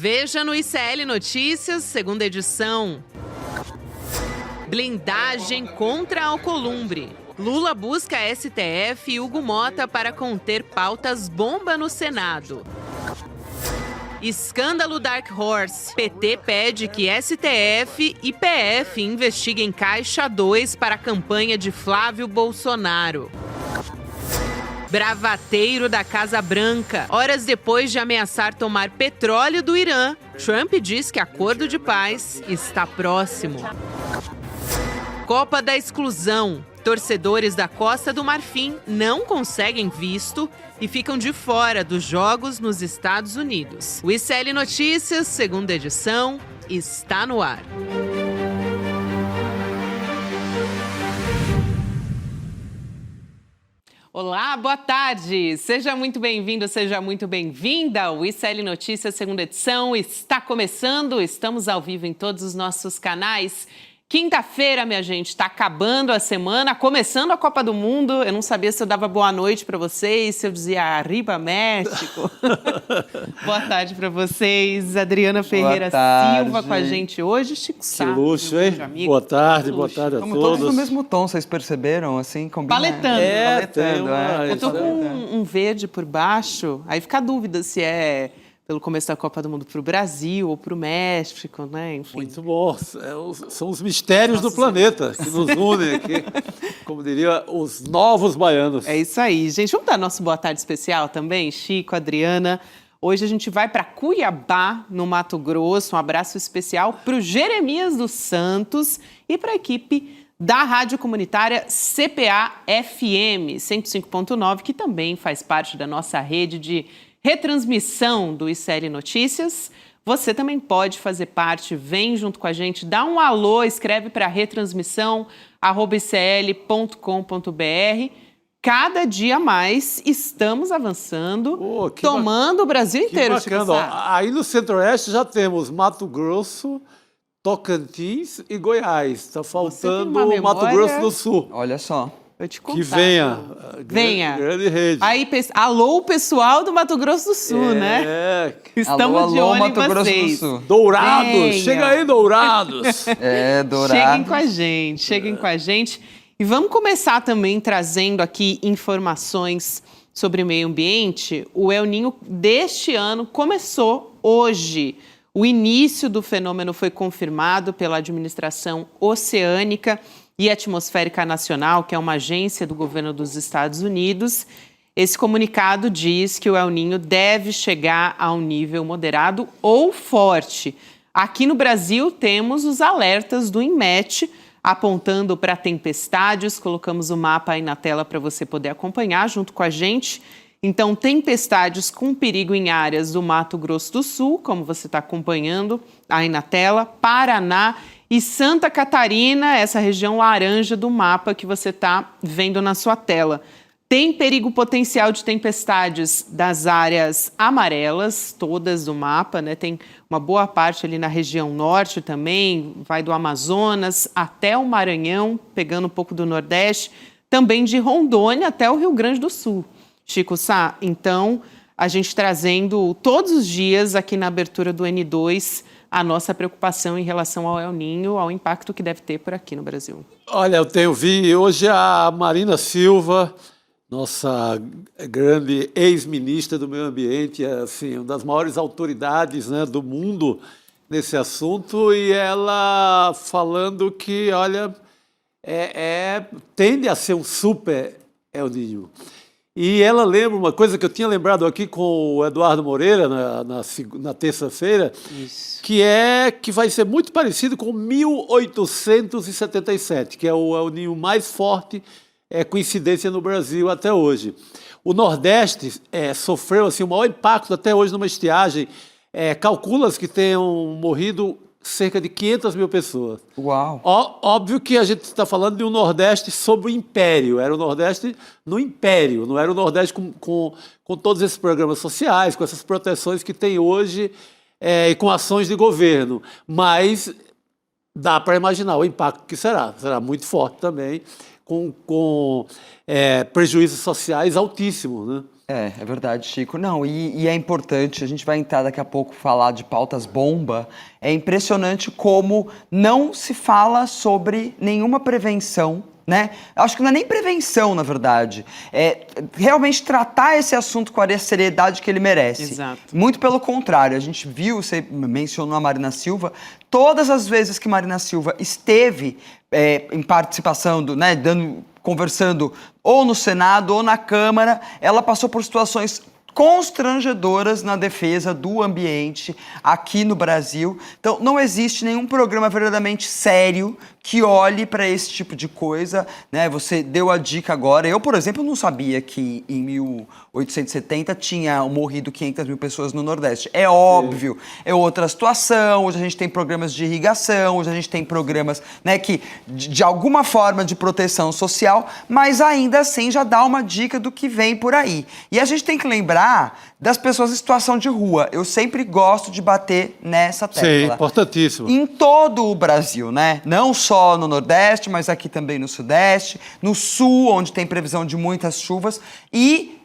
Veja no ICL Notícias, segunda edição. Blindagem contra Alcolumbre. Lula busca STF e Hugo Mota para conter pautas bomba no Senado. Escândalo Dark Horse. PT pede que STF e PF investiguem Caixa 2 para a campanha de Flávio Bolsonaro. Bravateiro da Casa Branca. Horas depois de ameaçar tomar petróleo do Irã, Trump diz que acordo de paz está próximo. Copa da Exclusão. Torcedores da Costa do Marfim não conseguem visto e ficam de fora dos jogos nos Estados Unidos. O ICL Notícias, segunda edição, está no ar. Olá, boa tarde. Seja muito bem-vindo, seja muito bem-vinda. O ICL Notícias, segunda edição, está começando. Estamos ao vivo em todos os nossos canais. Quinta-feira, minha gente, está acabando a semana, começando a Copa do Mundo. Eu não sabia se eu dava boa noite para vocês, se eu dizia Arriba México. Boa tarde para vocês. Adriana Ferreira Silva com a gente hoje. Chico Sá. Que luxo, hein? Boa tarde a todos. Todos no mesmo tom, vocês perceberam? Assim, combina. Paletando. Eu tô com um verde por baixo, aí fica a dúvida se é pelo começo da Copa do Mundo para o Brasil ou para o México, né? Enfim. Muito bom. São os mistérios do planeta que nos unem aqui, como diria os novos baianos. É isso aí, gente. Vamos dar nosso boa tarde especial também, Chico, Adriana. Hoje a gente vai para Cuiabá, no Mato Grosso. Um abraço especial para o Jeremias dos Santos e para a equipe da Rádio Comunitária CPA-FM 105.9, que também faz parte da nossa rede de retransmissão do ICL Notícias. Você também pode fazer parte, vem junto com a gente, dá um alô, escreve para retransmissão@icl.com.br. Cada dia mais estamos avançando, tomando o Brasil inteiro. Que bacana. Aí no Centro-Oeste já temos Mato Grosso, Tocantins e Goiás. Está faltando o Mato Grosso do Sul. Olha só. Eu te contar, que venha. Grande rede. Aí, alô, pessoal do Mato Grosso do Sul, né? Estamos alô, de olho Mato em vocês. Grosso do Sul. Dourados, venha. Chega aí, Dourados. Dourados. Cheguem com a gente. E vamos começar também trazendo aqui informações sobre meio ambiente. O El Niño deste ano começou hoje. O início do fenômeno foi confirmado pela Administração Oceânica e Atmosférica Nacional, que é uma agência do governo dos Estados Unidos. Esse comunicado diz que o El Niño deve chegar a um nível moderado ou forte. Aqui no Brasil temos os alertas do INMET apontando para tempestades. Colocamos o mapa aí na tela para você poder acompanhar junto com a gente. Então, tempestades com perigo em áreas do Mato Grosso do Sul, como você está acompanhando aí na tela, Paraná e Santa Catarina, essa região laranja do mapa que você está vendo na sua tela. Tem perigo potencial de tempestades das áreas amarelas, todas do mapa, né? Tem uma boa parte ali na região norte também, vai do Amazonas até o Maranhão, pegando um pouco do Nordeste, também de Rondônia até o Rio Grande do Sul. Chico Sá, então, a gente trazendo todos os dias aqui na abertura do N2 a nossa preocupação em relação ao El Niño, ao impacto que deve ter por aqui no Brasil. Olha, vi hoje a Marina Silva, nossa grande ex-ministra do Meio Ambiente, assim, uma das maiores autoridades, né, do mundo nesse assunto, e ela falando que, olha, tende a ser um super El Niño. E ela lembra uma coisa que eu tinha lembrado aqui com o Eduardo Moreira na terça-feira, que vai ser muito parecido com 1877, que é o El Niño mais forte, coincidência no Brasil até hoje. O Nordeste sofreu assim, o maior impacto até hoje numa estiagem. Calcula-se que tenham morrido cerca de 500 mil pessoas. Uau! Óbvio que a gente está falando de um Nordeste sob o Império. Era o Nordeste no Império, não era o Nordeste com todos esses programas sociais, com essas proteções que tem hoje e com ações de governo. Mas dá para imaginar o impacto que será. Será muito forte também, com prejuízos sociais altíssimos, né? É verdade, Chico. Não, e é importante, a gente vai entrar daqui a pouco falar de pautas bomba. É impressionante como não se fala sobre nenhuma prevenção, né? Acho que não é nem prevenção, na verdade. É realmente tratar esse assunto com a seriedade que ele merece. Exato. Muito pelo contrário, a gente viu, você mencionou a Marina Silva, todas as vezes que Marina Silva esteve em participação, né, conversando ou no Senado ou na Câmara, ela passou por situações constrangedoras na defesa do ambiente aqui no Brasil. Então, não existe nenhum programa verdadeiramente sério que olhe para esse tipo de coisa, né? Você deu a dica agora. Eu, por exemplo, não sabia que em 1870 tinha morrido 500 mil pessoas no Nordeste. É óbvio, é outra situação. Hoje a gente tem programas de irrigação, hoje a gente tem programas, né, que de alguma forma de proteção social, mas ainda assim já dá uma dica do que vem por aí. E a gente tem que lembrar das pessoas em situação de rua. Eu sempre gosto de bater nessa tecla. Sim, importantíssimo. Em todo o Brasil, né? Não só no Nordeste, mas aqui também no Sudeste, no Sul, onde tem previsão de muitas chuvas. E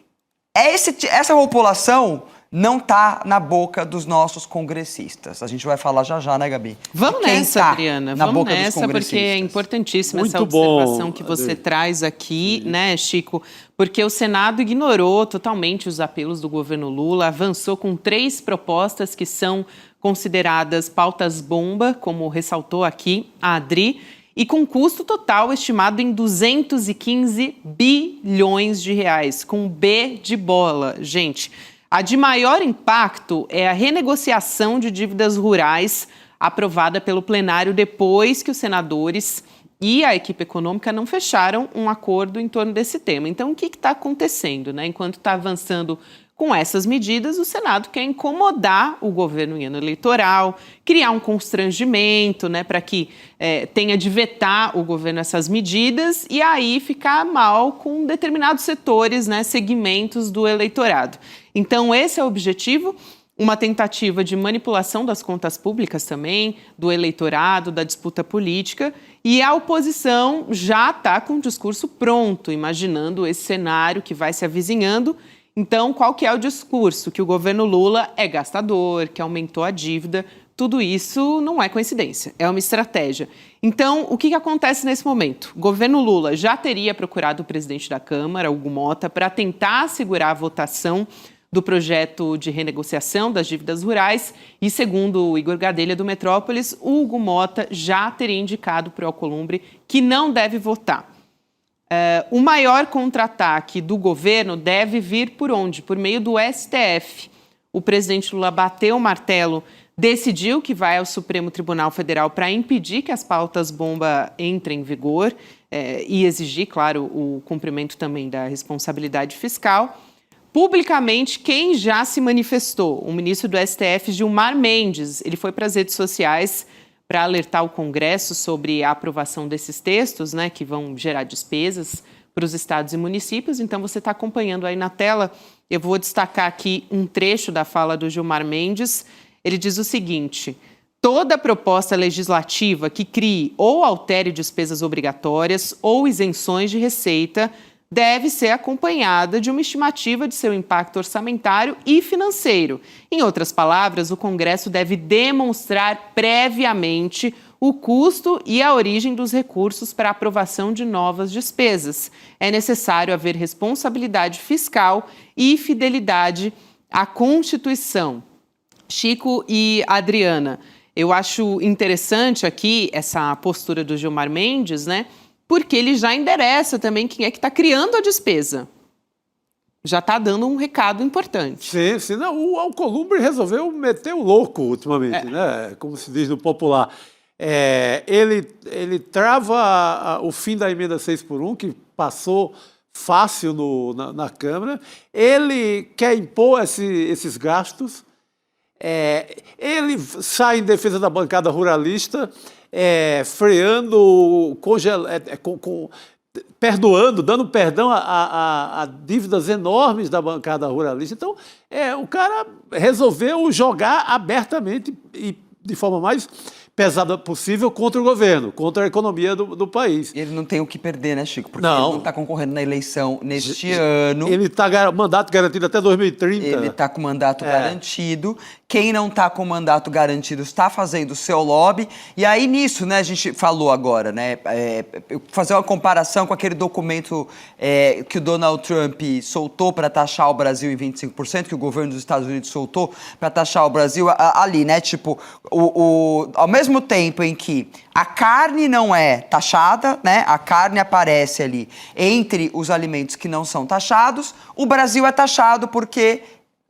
essa população não está na boca dos nossos congressistas. A gente vai falar já, né, Gabi? Vamos nessa, Adriana. Vamos nessa, porque é importantíssima essa observação que você traz aqui, né, Chico? Porque o Senado ignorou totalmente os apelos do governo Lula, avançou com 3 propostas que são consideradas pautas-bomba, como ressaltou aqui a Adri, e com custo total estimado em 215 bilhões de reais, com B de bola, gente. A de maior impacto é a renegociação de dívidas rurais aprovada pelo plenário depois que os senadores e a equipe econômica não fecharam um acordo em torno desse tema. Então, o que está acontecendo, né? Enquanto está avançando com essas medidas, o Senado quer incomodar o governo em ano eleitoral, criar um constrangimento, né, para que tenha de vetar o governo essas medidas e aí ficar mal com determinados setores, né, segmentos do eleitorado. Então, esse é o objetivo. Uma tentativa de manipulação das contas públicas também, do eleitorado, da disputa política. E a oposição já está com o discurso pronto, imaginando esse cenário que vai se avizinhando. Então, qual que é o discurso? Que o governo Lula é gastador, que aumentou a dívida. Tudo isso não é coincidência, é uma estratégia. Então, o que acontece nesse momento? O governo Lula já teria procurado o presidente da Câmara, Hugo Motta, para tentar assegurar a votação do projeto de renegociação das dívidas rurais e, segundo o Igor Gadelha do Metrópolis, o Hugo Motta já teria indicado para o Alcolumbre que não deve votar. O maior contra-ataque do governo deve vir por onde? Por meio do STF. O presidente Lula bateu o martelo, decidiu que vai ao Supremo Tribunal Federal para impedir que as pautas-bomba entrem em vigor e exigir, claro, o cumprimento também da responsabilidade fiscal. Publicamente, quem já se manifestou? O ministro do STF, Gilmar Mendes. Ele foi para as redes sociais para alertar o Congresso sobre a aprovação desses textos, né, que vão gerar despesas para os estados e municípios. Então, você está acompanhando aí na tela. Eu vou destacar aqui um trecho da fala do Gilmar Mendes. Ele diz o seguinte: toda proposta legislativa que crie ou altere despesas obrigatórias ou isenções de receita deve ser acompanhada de uma estimativa de seu impacto orçamentário e financeiro. Em outras palavras, o Congresso deve demonstrar previamente o custo e a origem dos recursos para a aprovação de novas despesas. É necessário haver responsabilidade fiscal e fidelidade à Constituição. Chico e Adriana, eu acho interessante aqui essa postura do Gilmar Mendes, né? Porque ele já endereça também quem é que está criando a despesa. Já está dando um recado importante. Sim. Não, o Alcolumbre resolveu meter o louco ultimamente, né? Como se diz no popular. Ele trava o fim da emenda 6x1, que passou fácil na Câmara. Ele quer impor esses gastos. Ele sai em defesa da bancada ruralista, freando, perdoando, dando perdão a dívidas enormes da bancada ruralista. Então, o cara resolveu jogar abertamente e de forma mais pesada possível contra o governo, contra a economia do país. Ele não tem o que perder, né, Chico? Porque Não. ele não está concorrendo na eleição neste ano. Ele está mandato garantido até 2030. Ele está com mandato garantido. Quem não está com mandato garantido está fazendo o seu lobby. E aí, nisso, né, a gente falou agora, né? Fazer uma comparação com aquele documento que o Donald Trump soltou para taxar o Brasil em 25%, que o governo dos Estados Unidos soltou para taxar o Brasil ali, né? Tipo, ao mesmo tempo em que a carne não é taxada, né? A carne aparece ali entre os alimentos que não são taxados, o Brasil é taxado porque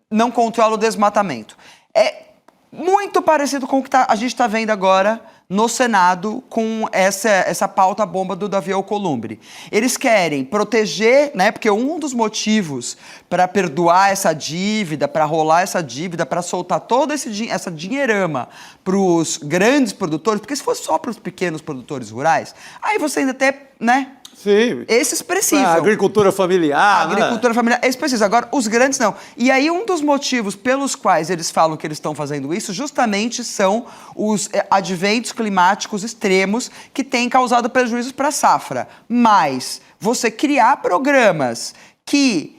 não controla o desmatamento. É muito parecido com o que a gente está vendo agora no Senado com essa pauta bomba do Davi Alcolumbre. Eles querem proteger, né? Porque um dos motivos para perdoar essa dívida, para rolar essa dívida, para soltar toda essa dinheirama para os grandes produtores, porque se fosse só para os pequenos produtores rurais, aí você ainda tem, né? Sim. Esses precisam. A agricultura familiar. A agricultura familiar, esses precisam. Agora, os grandes não. E aí, um dos motivos pelos quais eles falam que eles estão fazendo isso, justamente são os adventos climáticos extremos que têm causado prejuízos para a safra. Mas você criar programas que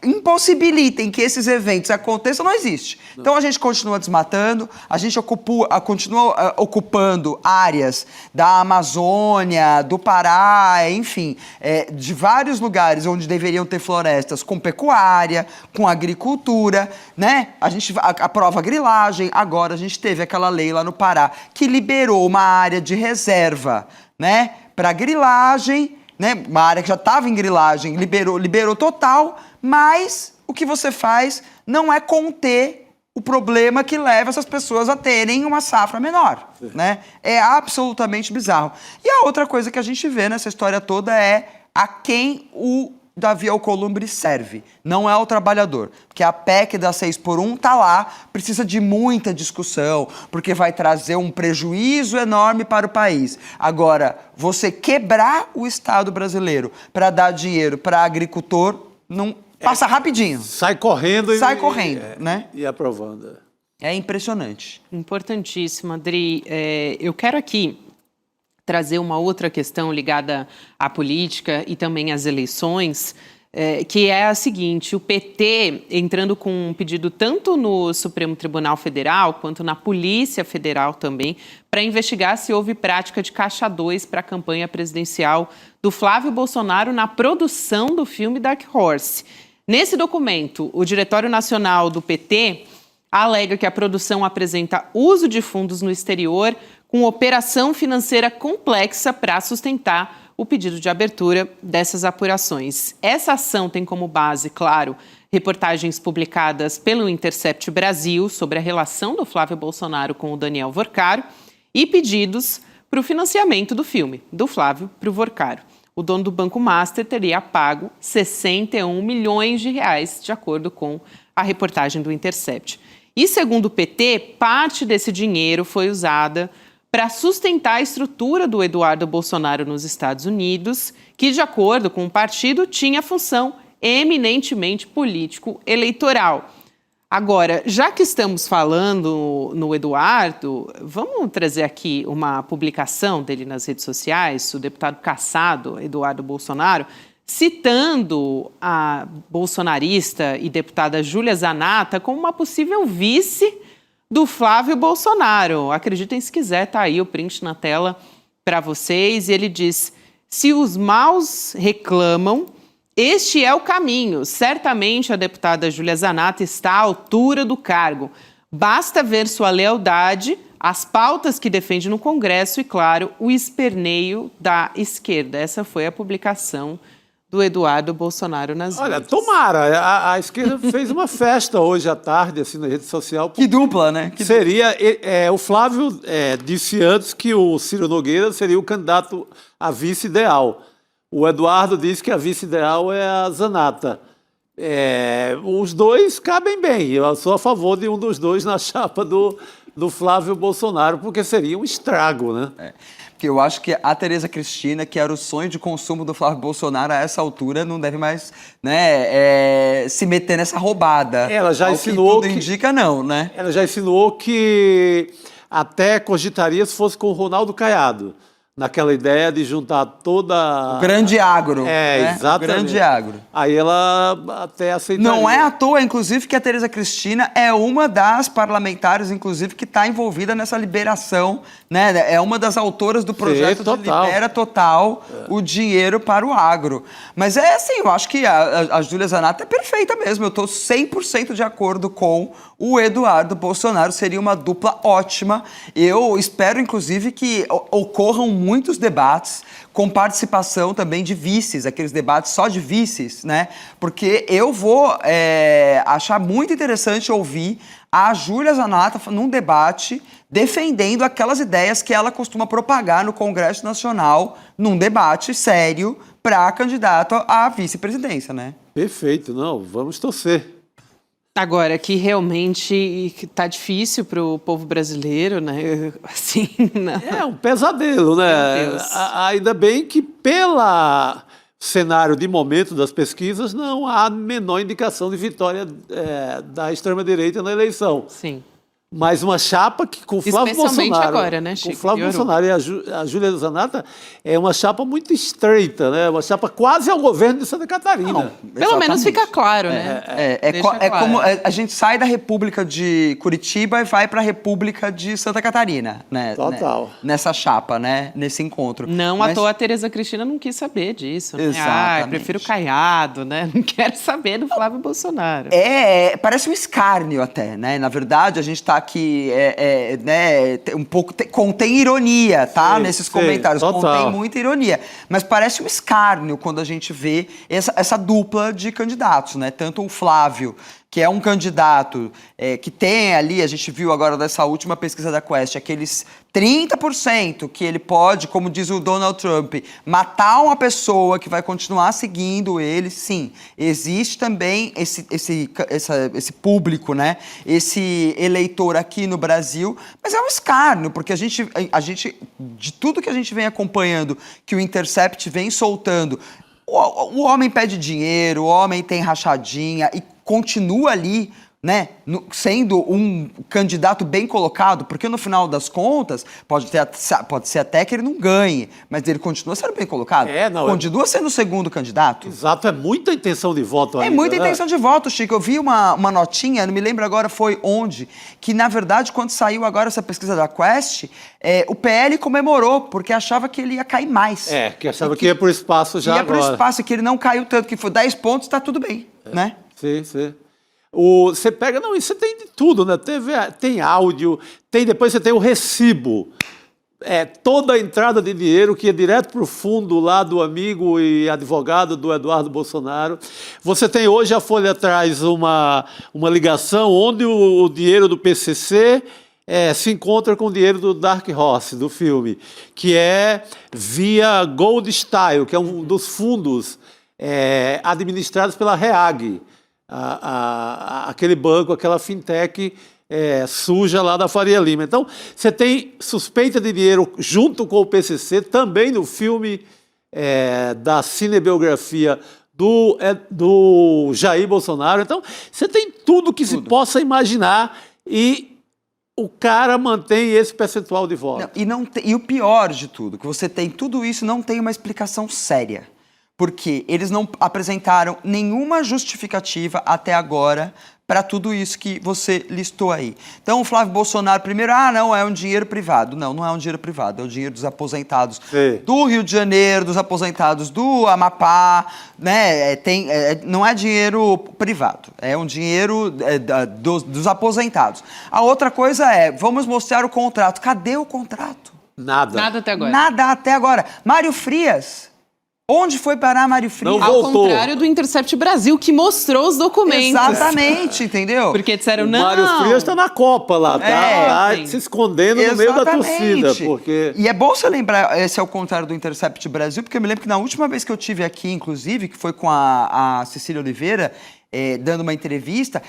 impossibilitem que esses eventos aconteçam, não existe. Então a gente continua desmatando, a gente continua ocupando áreas da Amazônia, do Pará, enfim, de vários lugares onde deveriam ter florestas com pecuária, com agricultura, né? A gente aprova a grilagem, agora a gente teve aquela lei lá no Pará que liberou uma área de reserva, né, para grilagem, né, uma área que já estava em grilagem, liberou total, mas o que você faz não é conter o problema que leva essas pessoas a terem uma safra menor, né? É absolutamente bizarro. E a outra coisa que a gente vê nessa história toda é a quem o Davi Alcolumbre serve, não é o trabalhador. Porque a PEC da 6x1 tá lá, precisa de muita discussão, porque vai trazer um prejuízo enorme para o país. Agora, você quebrar o Estado brasileiro para dar dinheiro para agricultor, não passa rapidinho. Sai correndo. Né? E aprovando. É impressionante. Importantíssimo, Adri. Eu quero aqui trazer uma outra questão ligada à política e também às eleições, que é a seguinte: o PT entrando com um pedido tanto no Supremo Tribunal Federal quanto na Polícia Federal também, para investigar se houve prática de caixa 2 para a campanha presidencial do Flávio Bolsonaro na produção do filme Dark Horse. Nesse documento, o Diretório Nacional do PT alega que a produção apresenta uso de fundos no exterior com operação financeira complexa para sustentar o pedido de abertura dessas apurações. Essa ação tem como base, claro, reportagens publicadas pelo Intercept Brasil sobre a relação do Flávio Bolsonaro com o Daniel Vorcaro e pedidos para o financiamento do filme, do Flávio para o Vorcaro. O dono do Banco Master teria pago 61 milhões de reais, de acordo com a reportagem do Intercept. E, segundo o PT, parte desse dinheiro foi usada para sustentar a estrutura do Eduardo Bolsonaro nos Estados Unidos, que, de acordo com o partido, tinha função eminentemente político-eleitoral. Agora, já que estamos falando no Eduardo, vamos trazer aqui uma publicação dele nas redes sociais, o deputado cassado Eduardo Bolsonaro, citando a bolsonarista e deputada Júlia Zanatta como uma possível vice do Flávio Bolsonaro. Acreditem se quiser, tá aí o print na tela para vocês. E ele diz: se os maus reclamam, este é o caminho. Certamente a deputada Júlia Zanatta está à altura do cargo. Basta ver sua lealdade, as pautas que defende no Congresso e, claro, o esperneio da esquerda. Essa foi a publicação do Eduardo Bolsonaro nas redes. Olha, tomara. A esquerda fez uma festa hoje à tarde, assim, na rede social. Que dupla, né? O Flávio disse antes que o Ciro Nogueira seria o candidato a vice ideal. O Eduardo disse que a vice ideal é a Zanatta. Os dois cabem bem. Eu sou a favor de um dos dois na chapa do Flávio Bolsonaro, porque seria um estrago, né? Porque eu acho que a Tereza Cristina, que era o sonho de consumo do Flávio Bolsonaro, a essa altura não deve mais, né, se meter nessa roubada. Ela já insinuou que tudo indica, não, né? Ela já insinuou que até cogitaria se fosse com o Ronaldo Caiado, naquela ideia de juntar toda... O grande agro. É, exatamente. O grande agro. Aí ela até aceitaria. Não é à toa, inclusive, que a Tereza Cristina é uma das parlamentares, inclusive, que está envolvida nessa liberação, né? É uma das autoras do projeto de Libera Total o dinheiro para o agro. Mas é assim, eu acho que a Júlia Zanatta é perfeita mesmo. Eu estou 100% de acordo com o Eduardo Bolsonaro. Seria uma dupla ótima. Eu espero, inclusive, que ocorram muitos debates com participação também de vices, aqueles debates só de vices, né? Porque eu vou achar muito interessante ouvir a Júlia Zanatta num debate defendendo aquelas ideias que ela costuma propagar no Congresso Nacional, num debate sério para candidato à vice-presidência, né? Perfeito, não, vamos torcer. Agora, que realmente tá difícil para o povo brasileiro, né? Assim, não. É um pesadelo, né? Meu Deus. Ainda bem que pelo cenário de momento das pesquisas não há a menor indicação de vitória da extrema-direita na eleição. Sim. Mas uma chapa que com o Flávio Especialmente Bolsonaro... agora, né, Chico? Com o Flávio Piorou. Bolsonaro e a Júlia Zanatta é uma chapa muito estreita, né? Uma chapa quase ao governo de Santa Catarina. Pelo menos fica claro, né? Deixa claro. Como a gente sai da República de Curitiba e vai para a República de Santa Catarina, né? Total. Né? Nessa chapa, né? Nesse encontro. Não à toa a Tereza Cristina não quis saber disso, né? Exatamente. Ah, prefiro o Caiado, né? Não quero saber do Flávio Bolsonaro. Parece um escárnio até, né? Na verdade, a gente está aqui, né? Um pouco contém ironia, tá? Sim, nesses sim, comentários, total. contém muita ironia. Mas parece um escárnio quando a gente vê essa dupla de candidatos, né? Tanto o Flávio, que é um candidato que tem ali, a gente viu agora dessa última pesquisa da Quest, aqueles 30% que ele pode, como diz o Donald Trump, matar uma pessoa que vai continuar seguindo ele. Sim, existe também esse público, né? Esse eleitor aqui no Brasil, mas é um escárnio, porque a gente, de tudo que a gente vem acompanhando, que o Intercept vem soltando, o homem pede dinheiro, o homem tem rachadinha e continua ali, né, sendo um candidato bem colocado, porque no final das contas pode ser até que ele não ganhe, mas ele continua sendo bem colocado, continua sendo o segundo candidato. Exato, é muita intenção de voto ainda. É muita intenção de voto, Chico. Eu vi uma notinha, não me lembro agora foi onde, que na verdade quando saiu agora essa pesquisa da Quest, o PL comemorou, porque achava que ele ia cair mais. Que achava que ia por espaço já agora. Ia por espaço, que ele não caiu tanto, que foi 10 pontos, tá tudo bem, né? Sim, sim. Você pega, não, isso tem de tudo, né? Tem áudio, depois você tem o recibo. Toda a entrada de dinheiro que ia direto para o fundo lá do amigo e advogado do Eduardo Bolsonaro. Você tem hoje, a Folha traz uma ligação onde o dinheiro do PCC se encontra com o dinheiro do Dark Horse, do filme, que é via Gold Style, que é um dos fundos administrados pela REAG. Aquele banco, aquela fintech suja lá da Faria Lima. Então, você tem suspeita de dinheiro junto com o PCC, também no filme da cinebiografia do Jair Bolsonaro. Então, você tem tudo que se possa imaginar e o cara mantém esse percentual de voto. E o pior de tudo, que você tem tudo isso, não tem uma explicação séria. Porque eles não apresentaram nenhuma justificativa até agora para tudo isso que você listou aí. Então, o Flávio Bolsonaro, primeiro, não, é um dinheiro privado. Não, não é um dinheiro privado, é o dinheiro dos aposentados do Rio de Janeiro, dos aposentados do Amapá, né? Não é dinheiro privado, é um dinheiro dos aposentados. A outra coisa vamos mostrar o contrato. Cadê o contrato? Nada. Nada até agora. Nada até agora. Mário Frias. Onde foi parar Mário Frias? Não Ao voltou. contrário do Intercept Brasil, que mostrou os documentos. Exatamente, entendeu? Porque disseram, O não. Mário Frias está na Copa lá, tá sim. se escondendo no meio da torcida. Porque... E é bom você lembrar, esse é o contrário do Intercept Brasil, porque eu me lembro que na última vez que eu tive aqui, inclusive, que foi com a Cecília Oliveira, dando uma entrevista,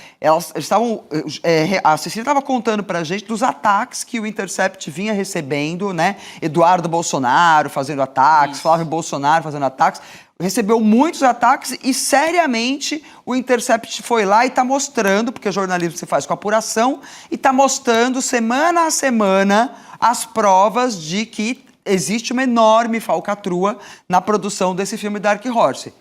a Cecília estava contando pra gente dos ataques que o Intercept vinha recebendo, né? Eduardo Bolsonaro fazendo ataques, Flávio Bolsonaro fazendo ataques. Recebeu muitos ataques e, seriamente, o Intercept foi lá e está mostrando, porque jornalismo se faz com apuração, e está mostrando, semana a semana, as provas de que existe uma enorme falcatrua na produção desse filme Dark Horse.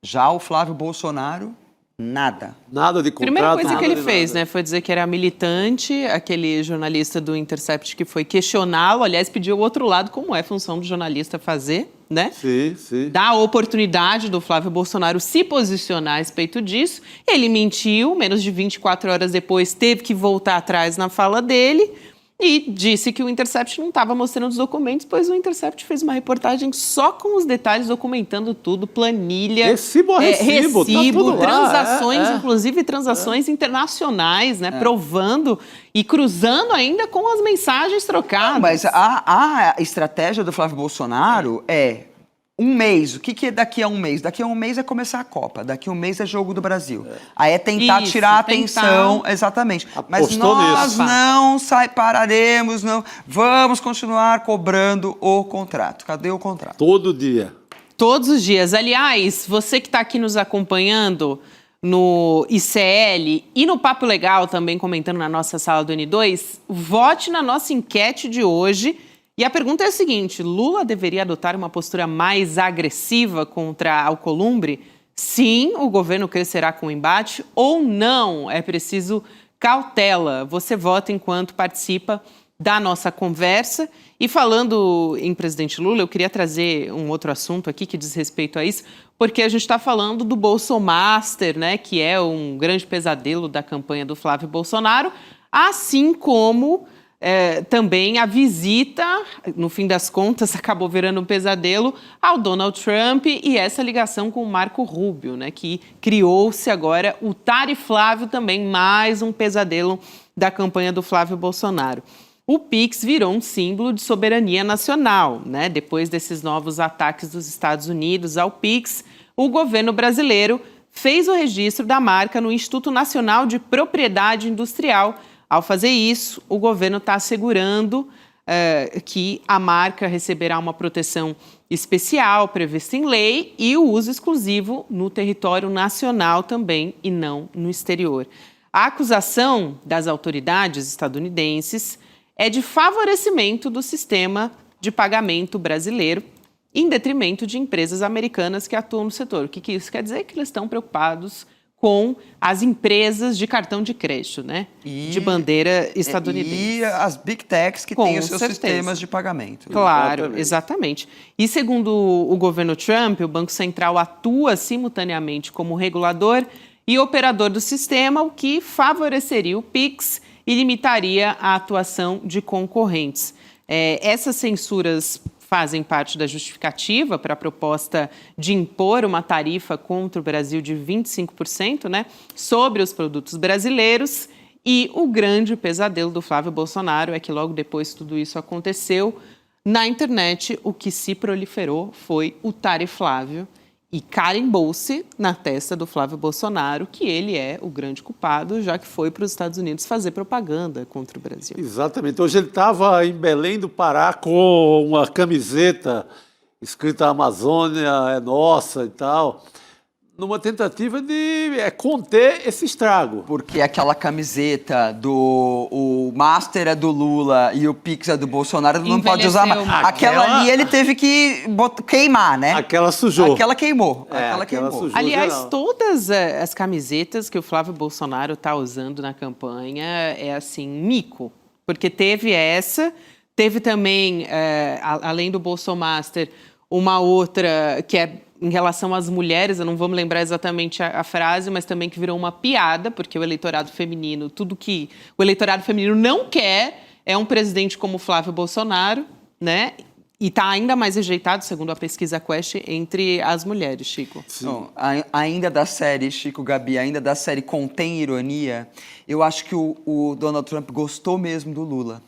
Já o Flávio Bolsonaro, nada. Nada de contrato. Primeira coisa nada que ele de fez, nada. né, foi dizer que era militante, aquele jornalista do Intercept que foi questioná-lo, aliás, pediu o outro lado, como é função do jornalista fazer, né? Sim, sim. Dar a oportunidade do Flávio Bolsonaro se posicionar a respeito disso. Ele mentiu, menos de 24 horas depois teve que voltar atrás na fala dele e disse que o Intercept não estava mostrando os documentos, pois o Intercept fez uma reportagem só com os detalhes, documentando tudo, planilha, Recibo a recibo, tá tudo lá, transações, inclusive transações internacionais, né, provando e cruzando ainda com as mensagens trocadas. Mas a estratégia do Flávio Bolsonaro é um mês. O que é daqui a um mês? Daqui a um mês é começar a Copa. Daqui a um mês é Jogo do Brasil. Aí é tentar Isso, tirar a atenção. Exatamente. Mas Apostou nós nisso. não pararemos, não. Vamos continuar cobrando o contrato. Cadê o contrato? Todo dia. Todos os dias. Aliás, você que está aqui nos acompanhando no ICL e no Papo Legal, também comentando na nossa sala do N2, vote na nossa enquete de hoje. E a pergunta é a seguinte: Lula deveria adotar uma postura mais agressiva contra a Alcolumbre? Sim, o governo crescerá com o embate, ou não? É preciso cautela. Você vota enquanto participa da nossa conversa. E falando em presidente Lula, eu queria trazer um outro assunto aqui que diz respeito a isso, porque a gente está falando do Bolsomaster, né, que é um grande pesadelo da campanha do Flávio Bolsonaro, assim como também a visita, no fim das contas, acabou virando um pesadelo ao Donald Trump e essa ligação com o Marco Rubio, né, que criou-se agora o Tariflávio, também mais um pesadelo da campanha do Flávio Bolsonaro. O Pix virou um símbolo de soberania nacional, né? Depois desses novos ataques dos Estados Unidos ao Pix, o governo brasileiro fez o registro da marca no Instituto Nacional de Propriedade Industrial. Ao fazer isso, o governo está assegurando que a marca receberá uma proteção especial prevista em lei e o uso exclusivo no território nacional também e não no exterior. A acusação das autoridades estadunidenses é de favorecimento do sistema de pagamento brasileiro em detrimento de empresas americanas que atuam no setor. O que isso quer dizer? Que eles estão preocupados com as empresas de cartão de crédito, né? De bandeira estadunidense. E as Big Techs que têm os seus sistemas de pagamento. Claro, exatamente. E segundo o governo Trump, o Banco Central atua simultaneamente como regulador e operador do sistema, o que favoreceria o Pix e limitaria a atuação de concorrentes. Essas censuras fazem parte da justificativa para a proposta de impor uma tarifa contra o Brasil de 25%, né, sobre os produtos brasileiros. E o grande pesadelo do Flávio Bolsonaro é que logo depois que tudo isso aconteceu, na internet o que se proliferou foi o Tariflávio e carimbou-se na testa do Flávio Bolsonaro que ele é o grande culpado, já que foi para os Estados Unidos fazer propaganda contra o Brasil. Exatamente. Hoje ele estava em Belém do Pará com uma camiseta escrita Amazônia é nossa e tal, numa tentativa de conter esse estrago. Porque aquela camiseta o Master é do Lula e o Pix é do Bolsonaro, não pode usar mais. Aquela ali ele teve que queimar, né? Aquela sujou. Aquela queimou. Aquela queimou. Sujou Aliás, geral. todas as camisetas que o Flávio Bolsonaro está usando na campanha é assim, mico. Porque teve essa, teve também, além do Bolsomaster, uma outra que é em relação às mulheres, eu não vou me lembrar exatamente a frase, mas também que virou uma piada, porque o eleitorado feminino, tudo que o eleitorado feminino não quer é um presidente como Flávio Bolsonaro, né? E está ainda mais rejeitado, segundo a pesquisa Quest, entre as mulheres, Chico. Não, ainda da série, Chico, Gabi, ainda da série Contém Ironia, eu acho que o Donald Trump gostou mesmo do Lula.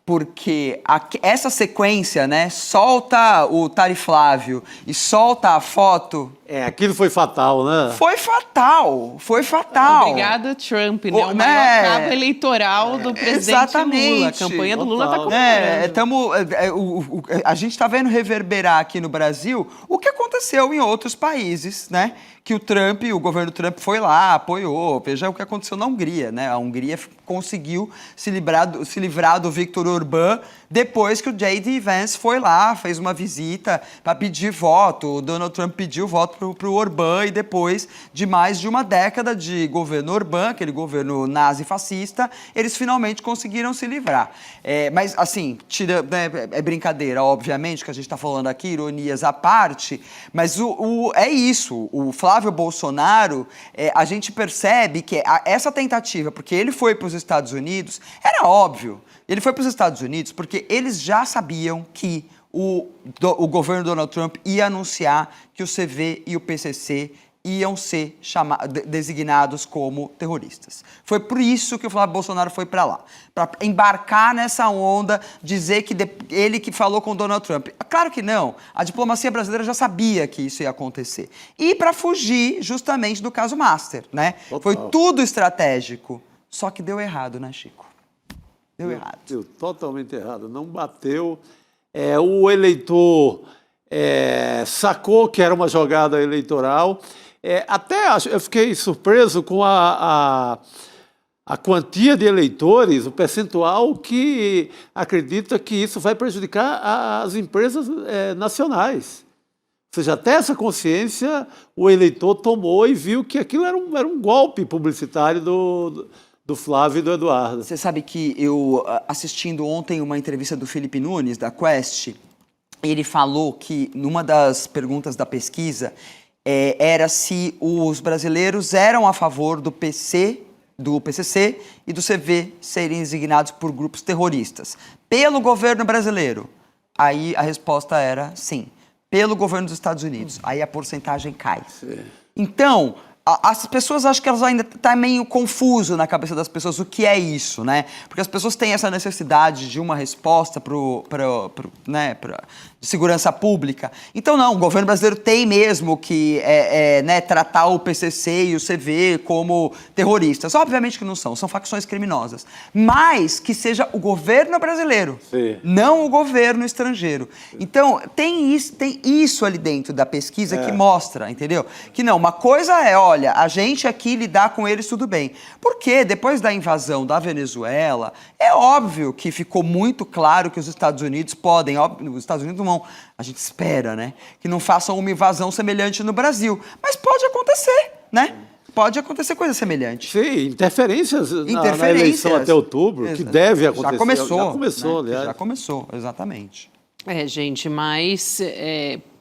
porque essa sequência, né, solta o Tariflávio e solta a foto... Aquilo foi fatal, né? Foi fatal. Obrigado, Trump, né? O maior cabo eleitoral do presidente Lula. A campanha do Lula está comemorando. A gente está vendo reverberar aqui no Brasil o que aconteceu em outros países, né? Que o governo Trump foi lá, apoiou. Veja o que aconteceu na Hungria, né? A Hungria conseguiu se livrar do Viktor Orbán depois que o J.D. Vance foi lá, fez uma visita para pedir voto. O Donald Trump pediu voto para o Orbán e depois de mais de uma década de governo Orbán, aquele governo nazi-fascista, eles finalmente conseguiram se livrar. Mas, assim, é brincadeira, obviamente, que a gente está falando aqui, ironias à parte, mas é isso. O Flávio Bolsonaro, a gente percebe que essa tentativa, porque ele foi para os Estados Unidos, era óbvio. Ele foi para os Estados Unidos porque eles já sabiam que o governo Donald Trump ia anunciar que o CV e o PCC iam ser designados como terroristas. Foi por isso que o Flávio Bolsonaro foi para lá, para embarcar nessa onda, dizer que ele que falou com o Donald Trump. Claro que não, a diplomacia brasileira já sabia que isso ia acontecer. E para fugir justamente do caso Master, né? Total. Foi tudo estratégico, só que deu errado, né, Chico? Deu errado. Deu totalmente errado, não bateu. O eleitor sacou que era uma jogada eleitoral. Eu fiquei surpreso com a quantia de eleitores, o percentual que acredita que isso vai prejudicar as empresas nacionais. Ou seja, até essa consciência o eleitor tomou e viu que aquilo era um golpe publicitário do Flávio e do Eduardo. Você sabe que eu, assistindo ontem uma entrevista do Felipe Nunes, da Quest, ele falou que, numa das perguntas da pesquisa, era se os brasileiros eram a favor do PCC e do CV serem designados por grupos terroristas. Pelo governo brasileiro, aí a resposta era sim. Pelo governo dos Estados Unidos, aí a porcentagem cai. Sim. Então... as pessoas acham que elas ainda tá meio confuso na cabeça das pessoas o que é isso, né? Porque as pessoas têm essa necessidade de uma resposta de segurança pública. Então, não, o governo brasileiro tem mesmo que tratar o PCC e o CV como terroristas. Obviamente que não são facções criminosas. Mas que seja o governo brasileiro, sim, não o governo estrangeiro. Então, tem isso ali dentro da pesquisa que mostra, entendeu? Que não, uma coisa olha, a gente aqui lidar com eles tudo bem. Porque depois da invasão da Venezuela, é óbvio que ficou muito claro que os Estados Unidos podem, os Estados Unidos não, a gente espera, né, que não façam uma invasão semelhante no Brasil. Mas pode acontecer, né? Pode acontecer coisa semelhante. Sim, interferências na eleição até outubro, que deve acontecer. Já começou, né? Aliás. Já começou, exatamente. Gente, mas...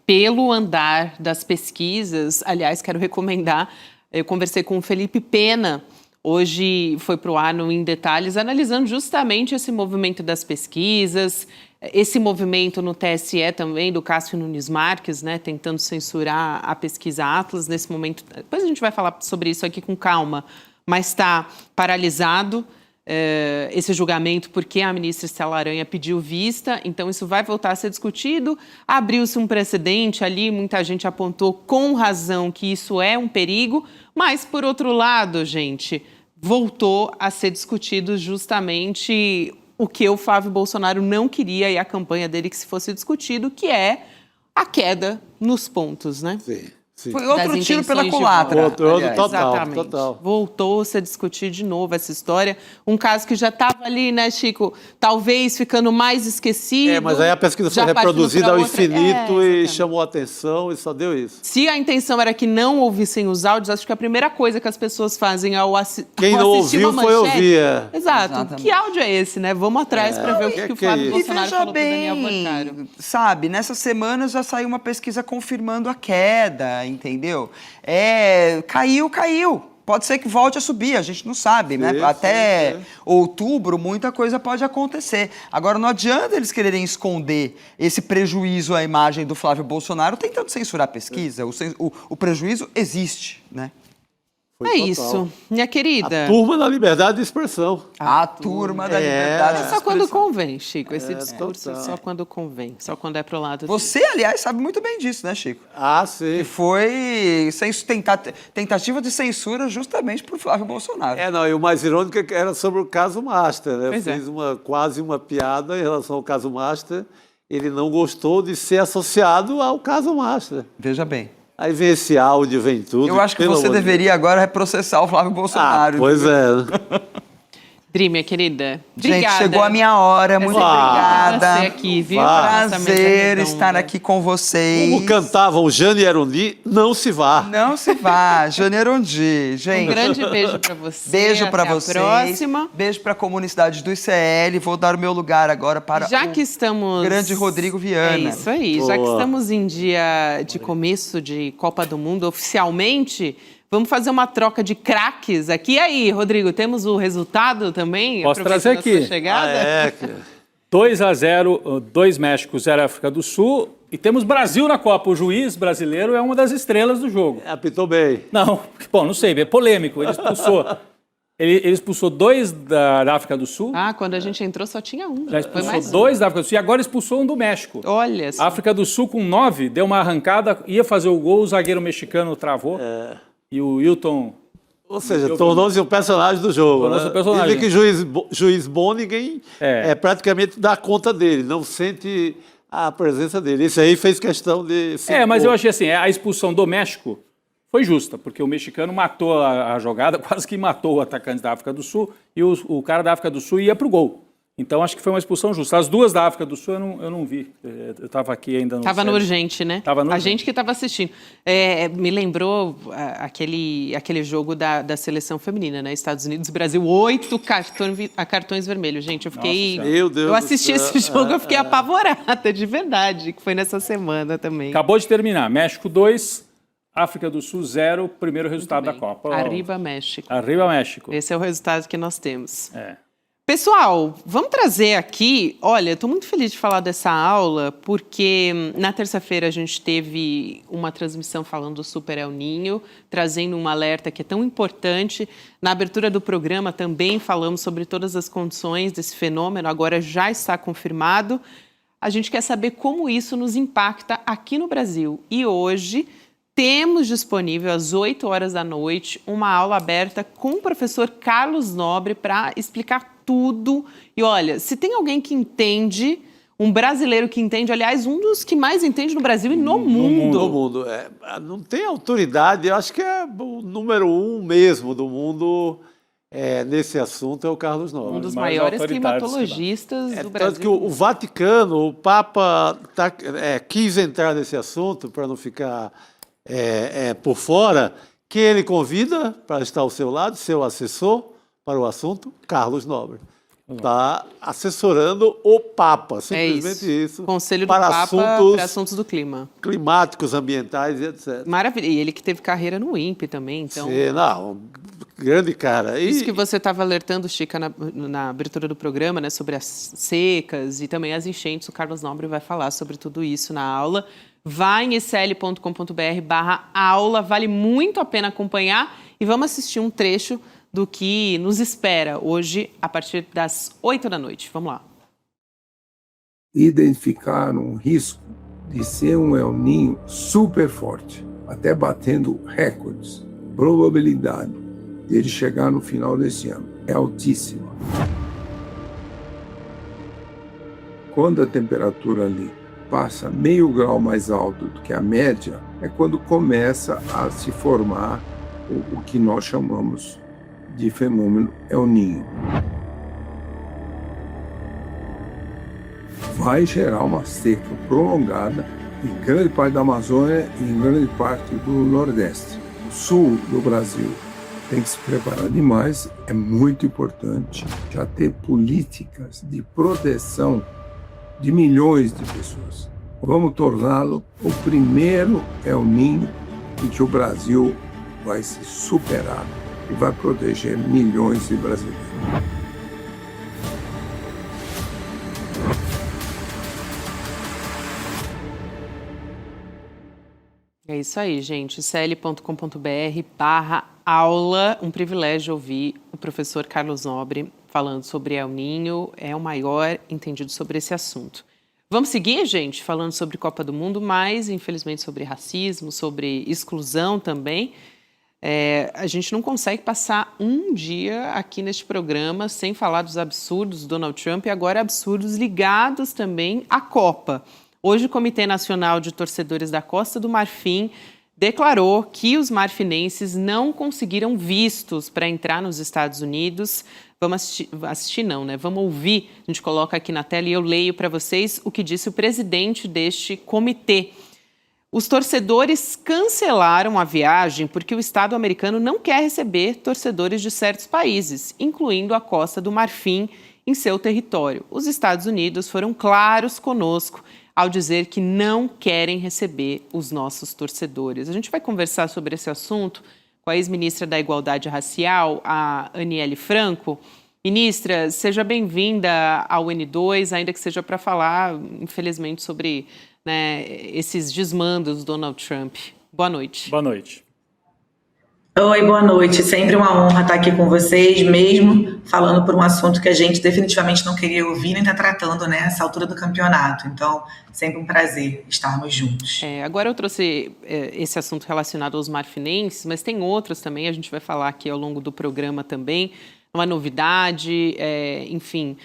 pelo andar das pesquisas, aliás, quero recomendar, eu conversei com o Felipe Pena, hoje foi para o ar no Em Detalhes, analisando justamente esse movimento das pesquisas, esse movimento no TSE também, do Cássio Nunes Marques, né, tentando censurar a pesquisa Atlas nesse momento. Depois a gente vai falar sobre isso aqui com calma, mas está paralisado esse julgamento porque a ministra Estela Aranha pediu vista, então isso vai voltar a ser discutido. Abriu-se um precedente ali, muita gente apontou com razão que isso é um perigo, mas, por outro lado, gente, voltou a ser discutido justamente o que o Flávio Bolsonaro não queria e a campanha dele que se fosse discutido, que é a queda nos pontos, né? Sim. Sim. Foi outro tiro pela culatra. Total. Voltou-se a discutir de novo essa história. Um caso que já estava ali, né, Chico? Talvez ficando mais esquecido. Mas aí a pesquisa foi reproduzida ao infinito e chamou a atenção e só deu isso. Se a intenção era que não ouvissem os áudios, acho que a primeira coisa que as pessoas fazem ao assistir Quem não ouviu foi ouvir. Exato. Exatamente. Que áudio é esse, né? Vamos atrás para ver o que o Flávio Bolsonaro falou para o Daniel Boccaro. Sabe, nessas semanas já saiu uma pesquisa confirmando a queda, entendeu? Caiu. Pode ser que volte a subir, a gente não sabe, né? Até outubro, muita coisa pode acontecer. Agora, não adianta eles quererem esconder esse prejuízo à imagem do Flávio Bolsonaro tentando censurar a pesquisa. O prejuízo existe, né? Foi É total. isso, minha querida. A turma da liberdade de expressão. A turma da liberdade. É de só quando expressão. convém, Chico. Esse discurso total. é só quando convém, só quando é pro lado Você, aliás, sabe muito bem disso, né, Chico? Ah, sim. Que foi tentativa de censura justamente por Flávio Bolsonaro. Não, e o mais irônico é que era sobre o caso Master, né? Pois é. Fez quase uma piada em relação ao caso Master. Ele não gostou de ser associado ao caso Master. Veja bem. Aí vem esse áudio, vem tudo. Eu acho que pelo você amor de deveria agora processar o Flávio Bolsonaro. Pois é. Dri, minha querida. Gente, Obrigada. chegou a minha hora. Muito obrigada. Você aqui, viu? Prazer estar aqui com vocês. Como cantavam Jane e Arondi, não se vá. Não se vá, Janeiro Ondi, gente. Um grande beijo pra você. Beijo pra Até vocês. A próxima. Beijo pra comunidade do ICL. Vou dar o meu lugar agora para Já o que estamos... grande Rodrigo Viana. É isso aí. Já que Boa. estamos em dia de começo de Copa do Mundo, oficialmente, vamos fazer uma troca de craques aqui. E aí, Rodrigo, temos o resultado também? Posso Aproveitando trazer aqui. a sua chegada? 2-0, 2 México, 0 África do Sul. E temos Brasil na Copa. O juiz brasileiro é uma das estrelas do jogo. Apitou bem. Não, bom, não sei, é polêmico. Ele expulsou. Ele expulsou 2 da África do Sul. Ah, quando a gente entrou só tinha um. Já Foi expulsou mais um. 2 da África do Sul e agora expulsou um do México. Olha só. A África do Sul com 9, deu uma arrancada, ia fazer o gol, o zagueiro mexicano travou. E o Wilton... Ou seja, tornou-se um personagem do jogo. Tornou-se Né? um personagem. Dizem que juiz bom, ninguém praticamente dá conta dele, não sente a presença dele. Esse aí fez questão de... mas eu achei assim, a expulsão do México foi justa, porque o mexicano matou a jogada, quase que matou o atacante da África do Sul, e o cara da África do Sul ia pro gol. Então, acho que foi uma expulsão justa. As duas da África do Sul eu não vi. Eu estava aqui ainda no... Tava no urgente, né? Tava no a urgente. gente que estava assistindo. Me lembrou aquele jogo da seleção feminina, né? Estados Unidos e Brasil, 8 cartões vermelhos. Gente, eu fiquei... Nossa, Meu Deus eu do assisti céu. esse jogo, eu fiquei apavorada, de verdade, que foi nessa semana também. Acabou de terminar. México 2, África do Sul 0, primeiro resultado da Copa. Arriba México. Arriba México. Esse é o resultado que nós temos. É. Pessoal, vamos trazer aqui... Olha, estou muito feliz de falar dessa aula, porque na terça-feira a gente teve uma transmissão falando do Super El Niño, trazendo um alerta que é tão importante. Na abertura do programa também falamos sobre todas as condições desse fenômeno, agora já está confirmado. A gente quer saber como isso nos impacta aqui no Brasil. E hoje temos disponível às 8 horas da noite uma aula aberta com o professor Carlos Nobre para explicar tudo. E olha, se tem alguém que entende, um brasileiro que entende, aliás, um dos que mais entende no Brasil e no mundo. No mundo. Não tem autoridade, eu acho que é o número 1 mesmo do mundo nesse assunto, é o Carlos Nobre. Um dos mais maiores autoritários climatologistas do Tanto Brasil. que o Vaticano, o Papa quis entrar nesse assunto para não ficar por fora, quem ele convida para estar ao seu lado, seu assessor para o assunto, Carlos Nobre. Está assessorando o Papa, simplesmente isso. Conselho do para Papa para assuntos do clima. climáticos, ambientais e etc. Maravilha. E ele que teve carreira no INPE também, então... Não, grande cara. Isso que você estava alertando, Chica, na abertura do programa, né, sobre as secas e também as enchentes, o Carlos Nobre vai falar sobre tudo isso na aula. Vá em ecl.com.br/aula, vale muito a pena acompanhar e vamos assistir um trecho do que nos espera hoje a partir das 8 da noite. Vamos lá. Identificar um risco de ser um El Niño super forte, até batendo recordes. Probabilidade de ele chegar no final desse ano é altíssima. Quando a temperatura ali passa meio grau mais alto do que a média, é quando começa a se formar o que nós chamamos de fenômeno El Niño. Vai gerar uma seca prolongada em grande parte da Amazônia e em grande parte do Nordeste. O sul do Brasil tem que se preparar demais, é muito importante já ter políticas de proteção de milhões de pessoas. Vamos torná-lo o primeiro El Niño em que o Brasil vai se superar e vai proteger milhões de brasileiros. É isso aí, gente. cl.com.br/aula. aula, um privilégio ouvir o professor Carlos Nobre falando sobre El Niño, é o maior entendido sobre esse assunto. Vamos seguir, gente, falando sobre Copa do Mundo, mas, infelizmente, sobre racismo, sobre exclusão também. A gente não consegue passar um dia aqui neste programa sem falar dos absurdos do Donald Trump e agora absurdos ligados também à Copa. Hoje, o Comitê Nacional de Torcedores da Costa do Marfim declarou que os marfinenses não conseguiram vistos para entrar nos Estados Unidos. Vamos assistir não, né? Vamos ouvir, a gente coloca aqui na tela e eu leio para vocês o que disse o presidente deste comitê. Os torcedores cancelaram a viagem porque o Estado americano não quer receber torcedores de certos países, incluindo a Costa do Marfim, em seu território. Os Estados Unidos foram claros conosco ao dizer que não querem receber os nossos torcedores. A gente vai conversar sobre esse assunto com a ex-ministra da Igualdade Racial, a Aniele Franco. Ministra, seja bem-vinda ao N2, ainda que seja para falar, infelizmente, sobre esses desmandos do Donald Trump. Boa noite. Boa noite. Oi, boa noite. Sempre uma honra estar aqui com vocês, mesmo falando por um assunto que a gente definitivamente não queria ouvir nem estar tratando nessa altura do campeonato. Então, sempre um prazer estarmos juntos. Agora eu trouxe esse assunto relacionado aos marfinenses, mas tem outros também, a gente vai falar aqui ao longo do programa também. Não é novidade, enfim,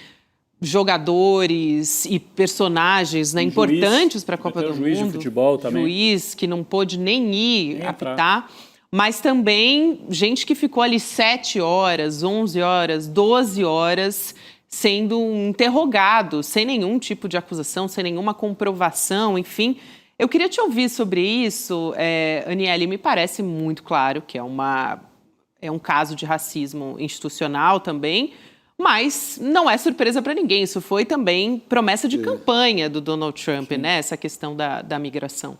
jogadores e personagens importantes para a Copa do Mundo. Juiz de futebol também. Juiz que não pôde nem ir apitar. Mas também gente que ficou ali 7 horas, 11 horas, 12 horas sendo interrogado, sem nenhum tipo de acusação, sem nenhuma comprovação, enfim. Eu queria te ouvir sobre isso, Aniele, me parece muito claro que é um caso de racismo institucional também, mas não é surpresa para ninguém, isso foi também promessa de campanha do Donald Trump, né, essa questão da migração.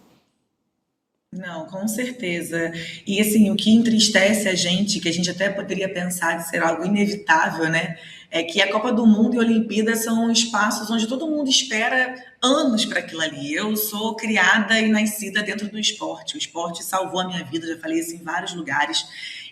Não, com certeza. E assim, o que entristece a gente, que a gente até poderia pensar de ser algo inevitável, né? É que a Copa do Mundo e a Olimpíada são espaços onde todo mundo espera anos para aquilo ali. Eu sou criada e nascida dentro do esporte. O esporte salvou a minha vida, já falei isso em vários lugares.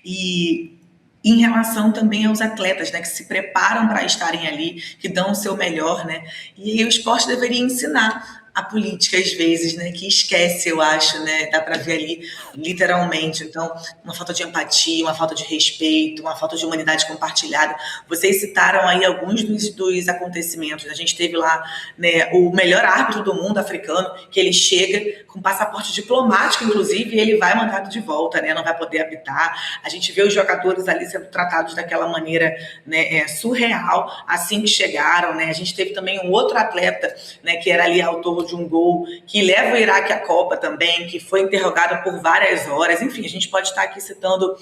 E em relação também aos atletas, né, que se preparam para estarem ali, que dão o seu melhor, né? E aí o esporte deveria ensinar a política, às vezes, né, que esquece, eu acho, né, dá para ver ali, literalmente. Então, uma falta de empatia, uma falta de respeito, uma falta de humanidade compartilhada. Vocês citaram aí alguns dos acontecimentos. A gente teve lá, né, o melhor árbitro do mundo africano, que ele chega com passaporte diplomático, inclusive, e ele vai mandado de volta, né, não vai poder apitar. A gente vê os jogadores ali sendo tratados daquela maneira, né, surreal, assim que chegaram, né. A gente teve também um outro atleta, né, que era ali autor de um gol, que leva o Iraque à Copa também, que foi interrogado por várias horas. Enfim, a gente pode estar aqui citando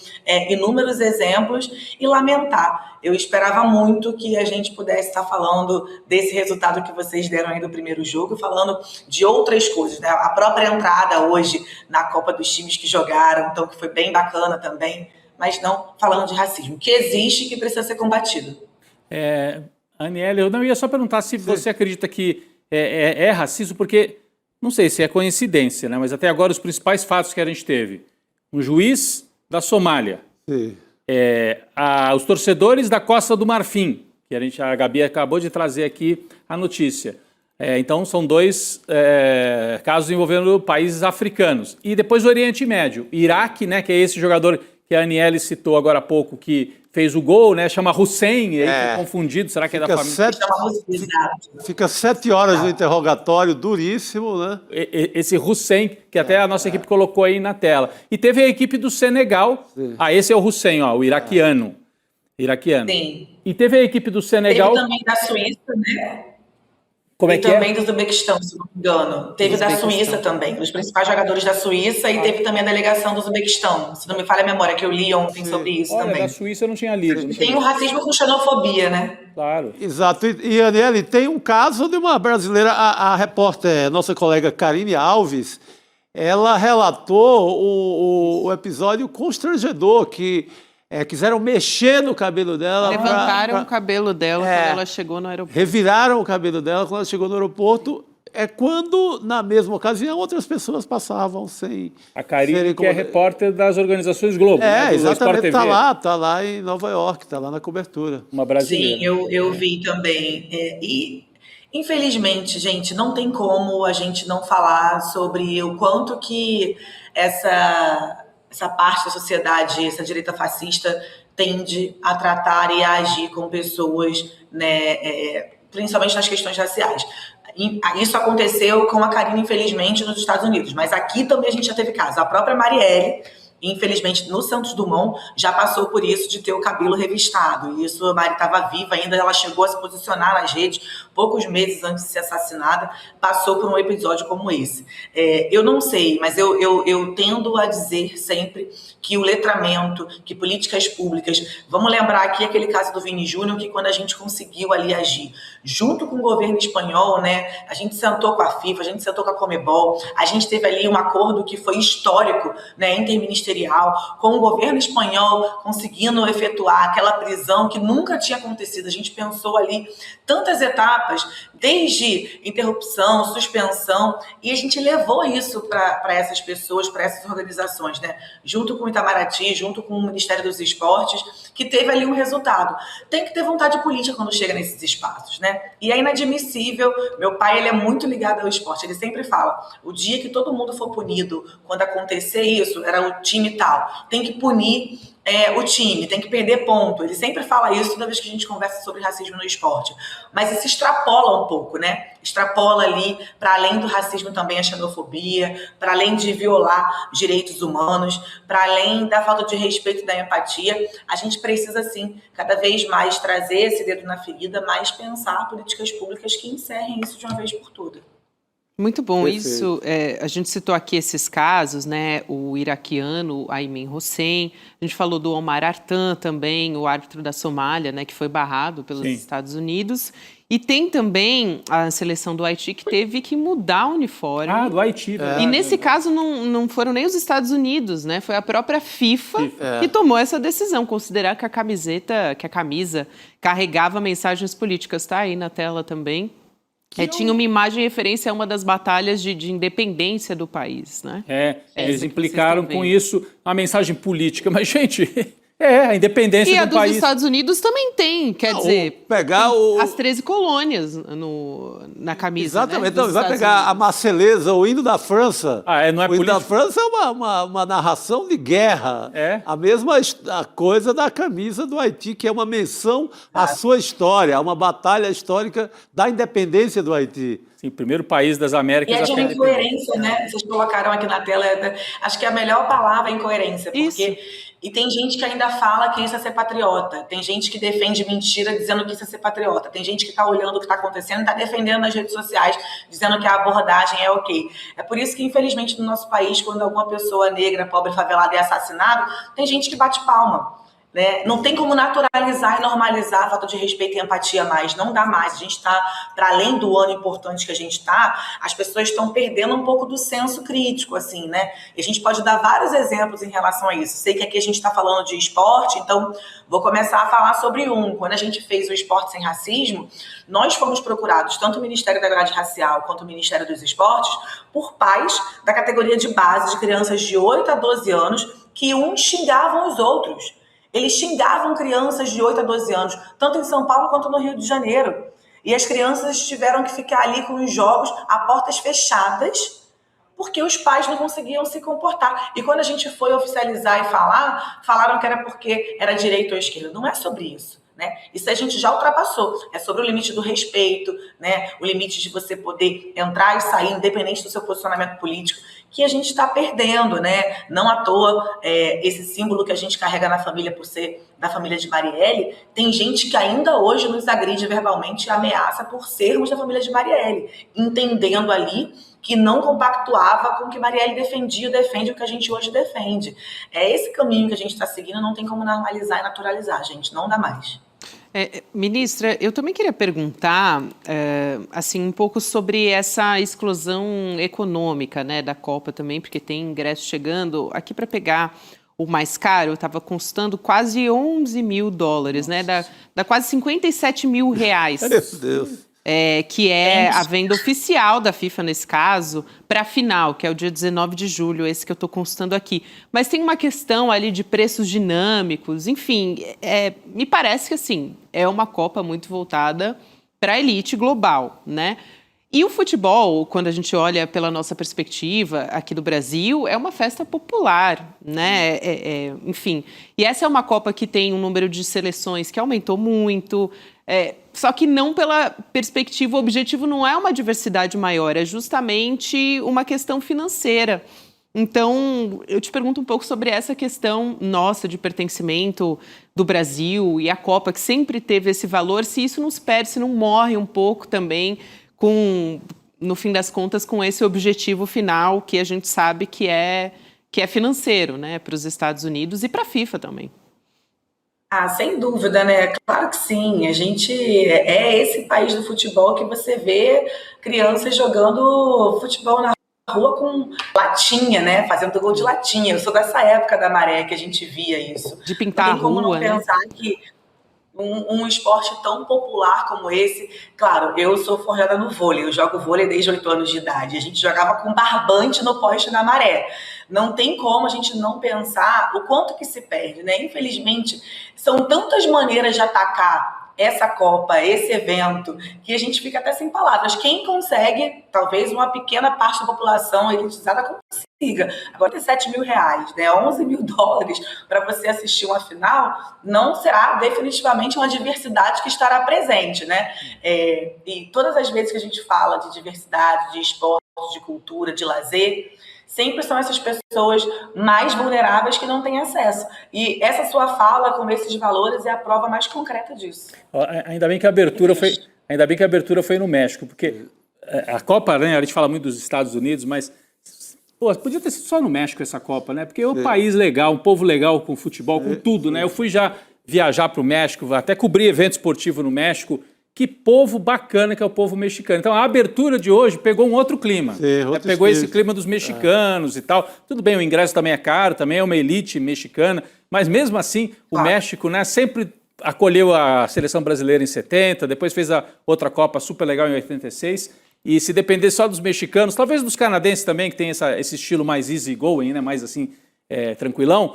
inúmeros exemplos e lamentar. Eu esperava muito que a gente pudesse estar falando desse resultado que vocês deram aí do primeiro jogo, falando de outras coisas, né? A própria entrada hoje na Copa dos times que jogaram, então que foi bem bacana também, mas não falando de racismo, que existe e que precisa ser combatido. Aniele, eu não ia só perguntar se você acredita que é racismo, porque não sei se é coincidência, né? Mas até agora os principais fatos que a gente teve: um juiz da Somália, os torcedores da Costa do Marfim, que a Gabi acabou de trazer aqui a notícia. Então são 2 casos envolvendo países africanos. E depois o Oriente Médio, Iraque, né? Que é esse jogador que a Aniele citou agora há pouco, que fez o gol, né? Chama Hussein, e aí foi confundido, será que é da família? Fica 7 horas no interrogatório, duríssimo, né? Esse Hussein, que até a nossa equipe colocou aí na tela. E teve a equipe do Senegal. Esse é o Hussein, ó, o iraquiano. Sim. E teve a equipe do Senegal. Teve também da Suíça, né? Como é e que é? também do Uzbequistão, se não me engano. Teve da Suíça também, os principais jogadores da Suíça, e teve também a delegação do Uzbequistão. Se não me falha a memória, que eu li ontem sobre isso também. Da Suíça eu não tinha lido. E tem o racismo com xenofobia, né? Claro. Exato. E Aniele, tem um caso de uma brasileira, a repórter, nossa colega Karine Alves, ela relatou o episódio constrangedor que quiseram mexer no cabelo dela. Levantaram o cabelo dela quando ela chegou no aeroporto. Reviraram o cabelo dela quando ela chegou no aeroporto. é quando, na mesma ocasião, outras pessoas passavam sem... A Karine, serem que é repórter das organizações Globo, né, do Sport exatamente, TV. tá lá em Nova York, tá lá na cobertura. Uma brasileira. Sim, eu vi também. E, infelizmente, gente, não tem como a gente não falar sobre o quanto que essa parte da sociedade, essa direita fascista, tende a tratar e a agir com pessoas, né, principalmente nas questões raciais. Isso aconteceu com a Karine, infelizmente, nos Estados Unidos, mas aqui também a gente já teve casos. A própria Marielle, infelizmente, no Santos Dumont, já passou por isso de ter o cabelo revistado. E isso, a Mari estava viva ainda, ela chegou a se posicionar nas redes poucos meses antes de ser assassinada, passou por um episódio como esse. Eu não sei, mas eu tendo a dizer sempre que o letramento, que políticas públicas... Vamos lembrar aqui aquele caso do Vini Júnior, que quando a gente conseguiu ali agir junto com o governo espanhol, né, a gente sentou com a FIFA, a gente sentou com a Conmebol, a gente teve ali um acordo que foi histórico, né, interministerial, com o governo espanhol conseguindo efetuar aquela prisão que nunca tinha acontecido. A gente pensou ali tantas etapas, desde interrupção, suspensão, e a gente levou isso para essas pessoas, para essas organizações, né, junto com o Itamaraty, junto com o Ministério dos Esportes, que teve ali um resultado. Tem que ter vontade política quando chega nesses espaços, né? E é inadmissível. Meu pai, ele é muito ligado ao esporte. Ele sempre fala, o dia que todo mundo for punido, quando acontecer isso, era o time tal, tem que punir o time, tem que perder ponto. Ele sempre fala isso toda vez que a gente conversa sobre racismo no esporte. Mas isso extrapola um pouco, né? Extrapola ali, para além do racismo também a xenofobia, para além de violar direitos humanos, para além da falta de respeito e da empatia. A gente precisa, sim, cada vez mais trazer esse dedo na ferida, mas pensar políticas públicas que encerrem isso de uma vez por todas. Muito bom. Perfeito. Isso. A gente citou aqui esses casos, né? O iraquiano Ayman Hussein, a gente falou do Omar Artan também, o árbitro da Somália, né? Que foi barrado pelos Estados Unidos. E tem também a seleção do Haiti que teve que mudar o uniforme. Ah, do Haiti. E nesse caso não foram nem os Estados Unidos, né? Foi a própria FIFA que tomou essa decisão, considerar que a camisa carregava mensagens políticas. Tá aí na tela também. Tinha uma imagem em referência a uma das batalhas de independência do país, né? Eles implicaram com isso, uma mensagem política. Mas, gente, a independência e a do dos país... Estados Unidos também tem, quer dizer, pegar as 13 colônias na camisa. Exatamente, né, então, dos vai Estados pegar Unidos. a Marselhesa, o hino da França. Não é o hino da político? França é uma narração de guerra. A mesma coisa da camisa do Haiti, que é uma menção à sua história, a uma batalha histórica da independência do Haiti. Sim, primeiro país das Américas. E é de a ter uma incoerência, né? Vocês colocaram aqui na tela, acho que a melhor palavra é incoerência, porque... E tem gente que ainda fala que isso é ser patriota. Tem gente que defende mentira dizendo que isso é ser patriota. Tem gente que está olhando o que está acontecendo e está defendendo nas redes sociais, dizendo que a abordagem é ok. É por isso que, infelizmente, no nosso país, quando alguma pessoa negra, pobre, favelada é assassinado, tem gente que bate palma. Né? Não tem como naturalizar e normalizar a falta de respeito e empatia mais. Não dá mais. A gente está, para além do ano importante que a gente está, as pessoas estão perdendo um pouco do senso crítico, assim, né? E a gente pode dar vários exemplos em relação a isso. Sei que aqui a gente está falando de esporte, então vou começar a falar sobre um. Quando a gente fez o Esporte Sem Racismo, nós fomos procurados, tanto o Ministério da Grade Racial quanto o Ministério dos Esportes, por pais da categoria de base de crianças de 8 a 12 anos que uns xingavam os outros. Eles xingavam crianças de 8 a 12 anos, tanto em São Paulo quanto no Rio de Janeiro. E as crianças tiveram que ficar ali com os jogos a portas fechadas, porque os pais não conseguiam se comportar. E quando a gente foi oficializar e falaram que era porque era direita ou esquerda. Não é sobre isso. Né? Isso a gente já ultrapassou. É sobre o limite do respeito, né? O limite de você poder entrar e sair, independente do seu posicionamento político, que a gente está perdendo, né? Não à toa, esse símbolo que a gente carrega na família por ser da família de Marielle, tem gente que ainda hoje nos agride verbalmente e ameaça por sermos da família de Marielle, entendendo ali que não compactuava com o que Marielle defendia e defende o que a gente hoje defende. É esse caminho que a gente está seguindo, não tem como normalizar e naturalizar, gente, não dá mais. Ministra, eu também queria perguntar assim, um pouco sobre essa exclusão econômica, né, da Copa também, porque tem ingresso chegando aqui para pegar o mais caro, estava custando quase $11 mil, né, dá quase R$57 mil. Meu Deus. que é a venda oficial da FIFA, nesse caso, para a final, que é o dia 19 de julho, esse que eu estou constando aqui. Mas tem uma questão ali de preços dinâmicos, enfim, me parece que assim, é uma Copa muito voltada para a elite global, né? E o futebol, quando a gente olha pela nossa perspectiva aqui do Brasil, é uma festa popular, né? Enfim, e essa é uma Copa que tem um número de seleções que aumentou muito, só que não pela perspectiva, o objetivo não é uma diversidade maior, é justamente uma questão financeira. Então, eu te pergunto um pouco sobre essa questão nossa de pertencimento do Brasil e a Copa, que sempre teve esse valor, se isso nos perde, se não morre um pouco também, no fim das contas, com esse objetivo final que a gente sabe que é financeiro, né, para os Estados Unidos e para a FIFA também. Sem dúvida, né? Claro que sim. A gente é esse país do futebol que você vê crianças jogando futebol na rua com latinha, né? Fazendo gol de latinha. Eu sou dessa época da Maré que a gente via isso. De pintar a rua, não tem como não pensar, né, que um esporte tão popular como esse... Claro, eu sou forjada no vôlei, eu jogo vôlei desde 8 anos de idade. A gente jogava com barbante no poste da Maré. Não tem como a gente não pensar o quanto que se perde, né? Infelizmente, são tantas maneiras de atacar essa Copa, esse evento, que a gente fica até sem palavras. Quem consegue, talvez uma pequena parte da população elitizada consiga. Agora tem R$7 mil, né? 11 mil dólares para você assistir uma final, não será definitivamente uma diversidade que estará presente, né? E todas as vezes que a gente fala de diversidade, de esporte, de cultura, de lazer, sempre são essas pessoas mais vulneráveis que não têm acesso. E essa sua fala com esses valores é a prova mais concreta disso. Ainda bem que a abertura foi no México, porque a Copa, né, a gente fala muito dos Estados Unidos, mas podia ter sido só no México essa Copa, né? Porque é um país legal, um povo legal com futebol, com tudo, né? Eu fui já viajar para o México, até cobrir evento esportivo no México. Que povo bacana que é o povo mexicano. Então, a abertura de hoje pegou um outro clima. Pegou esse clima dos mexicanos e tal. Tudo bem, o ingresso também é caro, também é uma elite mexicana, mas mesmo assim, o México, né, sempre acolheu a seleção brasileira em 70, depois fez a outra Copa super legal em 86, e se depender só dos mexicanos, talvez dos canadenses também, que tem esse estilo mais easy going, né, mais assim, tranquilão,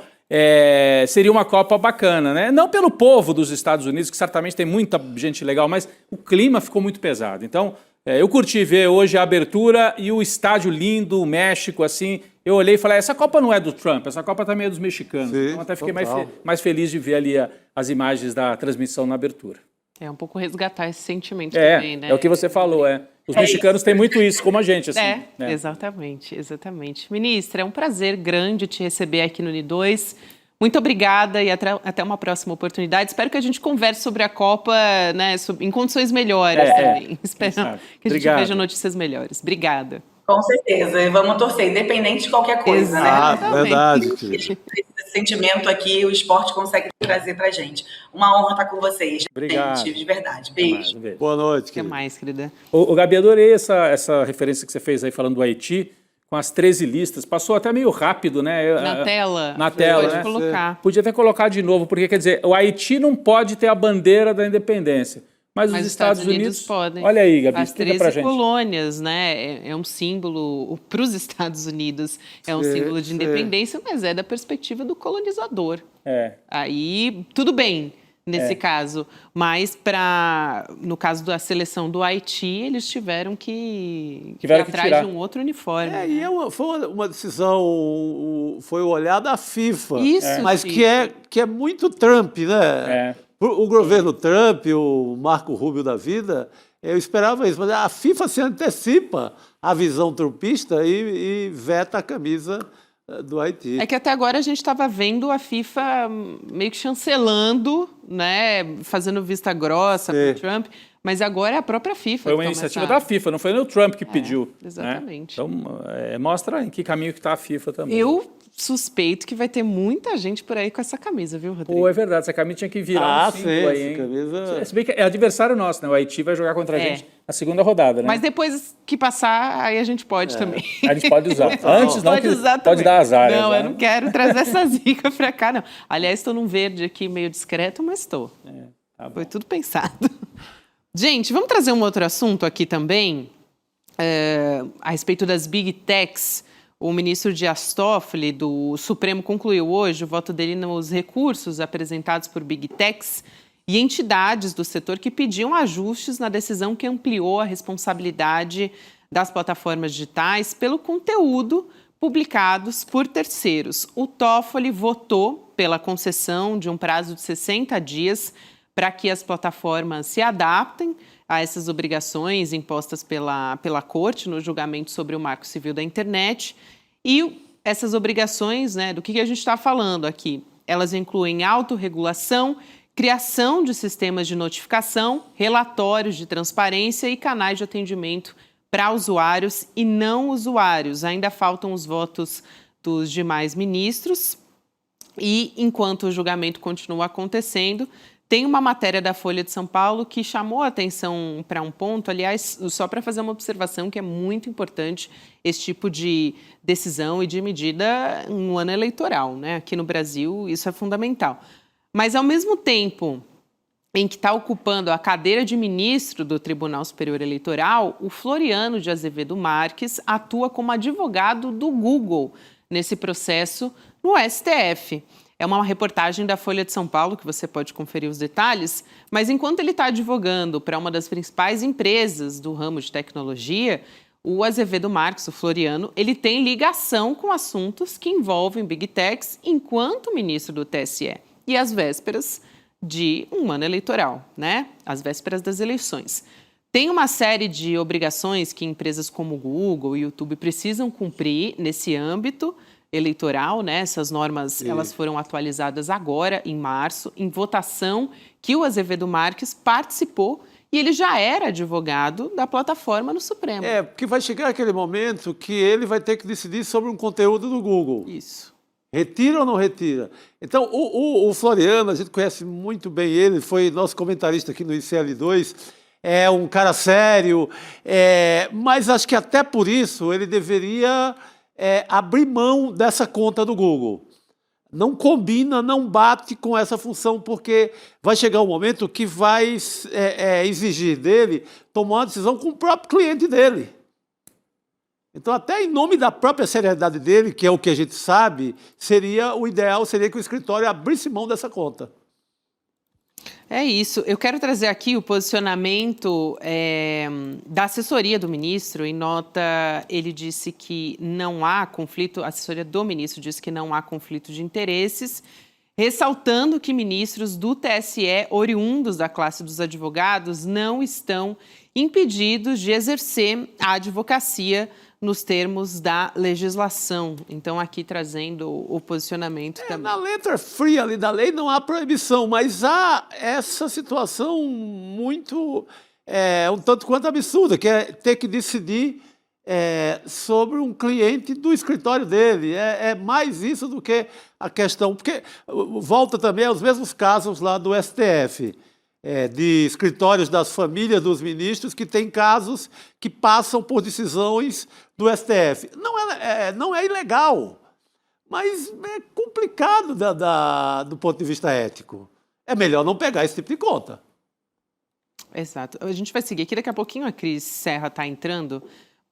seria uma Copa bacana, né? Não pelo povo dos Estados Unidos, que certamente tem muita gente legal, mas o clima ficou muito pesado. Então, eu curti ver hoje a abertura e o estádio lindo, o México, assim. Eu olhei e falei, essa Copa não é do Trump, essa Copa também é dos mexicanos. Sim, então até fiquei mais feliz de ver ali as imagens da transmissão na abertura. É um pouco resgatar esse sentimento também, né? É o que você falou, Os mexicanos têm muito isso, como a gente, assim. Né? Exatamente. Ministra, é um prazer grande te receber aqui no Uni2. Muito obrigada e até uma próxima oportunidade. Espero que a gente converse sobre a Copa, né, em condições melhores também. Espero que a gente veja notícias melhores. Obrigada. Com certeza, e vamos torcer, independente de qualquer coisa, né? Verdade. Esse sentimento aqui, o esporte consegue trazer pra gente. Uma honra estar com vocês, Obrigado. gente, de verdade. Beijo. Boa noite, Até mais, querida. O Gabi, adorei essa referência que você fez aí falando do Haiti, com as 13 listas. Passou até meio rápido, né? Na tela. Na tela, pode né? colocar. Podia até colocar de novo, porque, quer dizer, o Haiti não pode ter a bandeira da independência. Mas os Estados Unidos podem. Olha aí, Gabi, as explica pra 13 gente. colônias, né? É um símbolo para os Estados Unidos, é um símbolo de independência, mas é da perspectiva do colonizador. Aí, tudo bem nesse caso, mas no caso da seleção do Haiti, eles tiveram que ir atrás de um outro uniforme. E foi uma decisão, foi o olhar da FIFA. Isso, mas que é muito Trump, né? O governo Trump, o Marco Rubio da vida, eu esperava isso, mas a FIFA se antecipa à visão trumpista e veta a camisa do Haiti. É que até agora a gente estava vendo a FIFA meio que chancelando, né, fazendo vista grossa para o Trump, mas agora é a própria FIFA. Foi uma iniciativa da FIFA, não foi nem o Trump que pediu. Exatamente. Né? Então, mostra em que caminho que está a FIFA também. Eu suspeito que vai ter muita gente por aí com essa camisa, viu, Rodrigo? É verdade, essa camisa tinha que virar um símbolo aí, hein? Camisa... Se bem que é adversário nosso, né? O Haiti vai jogar contra a gente na segunda rodada, né? Mas depois que passar, aí a gente pode também. A gente pode usar. Antes não, pode usar pode dar azar. Não, né? eu não quero trazer essa zica pra cá, não. Aliás, estou num verde aqui meio discreto, mas estou. Tá Foi tudo pensado. Gente, vamos trazer um outro assunto aqui também, a respeito das Big Techs. O ministro Dias Toffoli, do Supremo, concluiu hoje o voto dele nos recursos apresentados por Big Techs e entidades do setor que pediam ajustes na decisão que ampliou a responsabilidade das plataformas digitais pelo conteúdo publicados por terceiros. O Toffoli votou pela concessão de um prazo de 60 dias para que as plataformas se adaptem a essas obrigações impostas pela Corte no julgamento sobre o Marco Civil da Internet. E essas obrigações, né, do que a gente está falando aqui? Elas incluem autorregulação, criação de sistemas de notificação, relatórios de transparência e canais de atendimento para usuários e não usuários. Ainda faltam os votos dos demais ministros e, enquanto o julgamento continua acontecendo, tem uma matéria da Folha de São Paulo que chamou a atenção para um ponto, aliás, só para fazer uma observação que é muito importante esse tipo de decisão e de medida no ano eleitoral, né? Aqui no Brasil isso é fundamental. Mas, ao mesmo tempo em que está ocupando a cadeira de ministro do Tribunal Superior Eleitoral, o Floriano de Azevedo Marques atua como advogado do Google nesse processo no STF. É uma reportagem da Folha de São Paulo, que você pode conferir os detalhes, mas enquanto ele está advogando para uma das principais empresas do ramo de tecnologia, o Azevedo Marques, o Floriano, ele tem ligação com assuntos que envolvem Big Techs enquanto ministro do TSE. E às vésperas de um ano eleitoral, né? Às vésperas das eleições. Tem uma série de obrigações que empresas como Google e YouTube precisam cumprir nesse âmbito eleitoral, né? Essas normas elas foram atualizadas agora, em março, em votação que o Azevedo Marques participou e ele já era advogado da plataforma no Supremo. Porque vai chegar aquele momento que ele vai ter que decidir sobre um conteúdo do Google. Isso. Retira ou não retira? Então, o Floriano, a gente conhece muito bem ele, foi nosso comentarista aqui no ICL2, é um cara sério, mas acho que até por isso ele deveria abrir mão dessa conta do Google. Não combina, não bate com essa função, porque vai chegar um momento que vai exigir dele tomar uma decisão com o próprio cliente dele. Então, até em nome da própria seriedade dele, que é o que a gente sabe, o ideal seria que o escritório abrisse mão dessa conta. É isso. Eu quero trazer aqui o posicionamento da assessoria do ministro. Em nota, ele disse que não há conflito, a assessoria do ministro disse que não há conflito de interesses, ressaltando que ministros do TSE, oriundos da classe dos advogados, não estão impedidos de exercer a advocacia nos termos da legislação. Então, aqui trazendo o posicionamento também. Na letra fria ali da lei não há proibição, mas há essa situação muito, um tanto quanto absurda, que é ter que decidir sobre um cliente do escritório dele. É mais isso do que a questão, porque volta também aos mesmos casos lá do STF. De escritórios das famílias dos ministros que têm casos que passam por decisões do STF. Não é ilegal, mas é complicado do ponto de vista ético. É melhor não pegar esse tipo de conta. Exato. A gente vai seguir aqui. Daqui a pouquinho a Cris Serra está entrando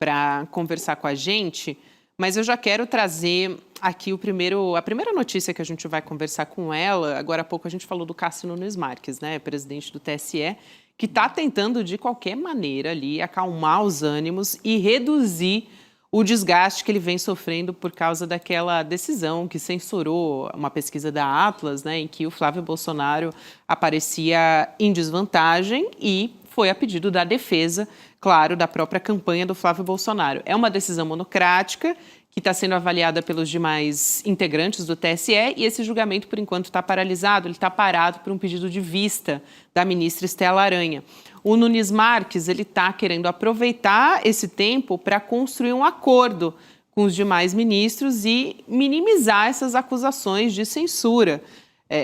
para conversar com a gente, mas eu já quero trazer aqui a primeira notícia que a gente vai conversar com ela. Agora há pouco a gente falou do Cássio Nunes Marques, né, presidente do TSE, que está tentando de qualquer maneira ali acalmar os ânimos e reduzir o desgaste que ele vem sofrendo por causa daquela decisão que censurou uma pesquisa da Atlas, né, em que o Flávio Bolsonaro aparecia em desvantagem e foi a pedido da defesa, claro, da própria campanha do Flávio Bolsonaro. É uma decisão monocrática que está sendo avaliada pelos demais integrantes do TSE e esse julgamento, por enquanto, está paralisado. Ele está parado por um pedido de vista da ministra Estela Aranha. O Nunes Marques está querendo aproveitar esse tempo para construir um acordo com os demais ministros e minimizar essas acusações de censura.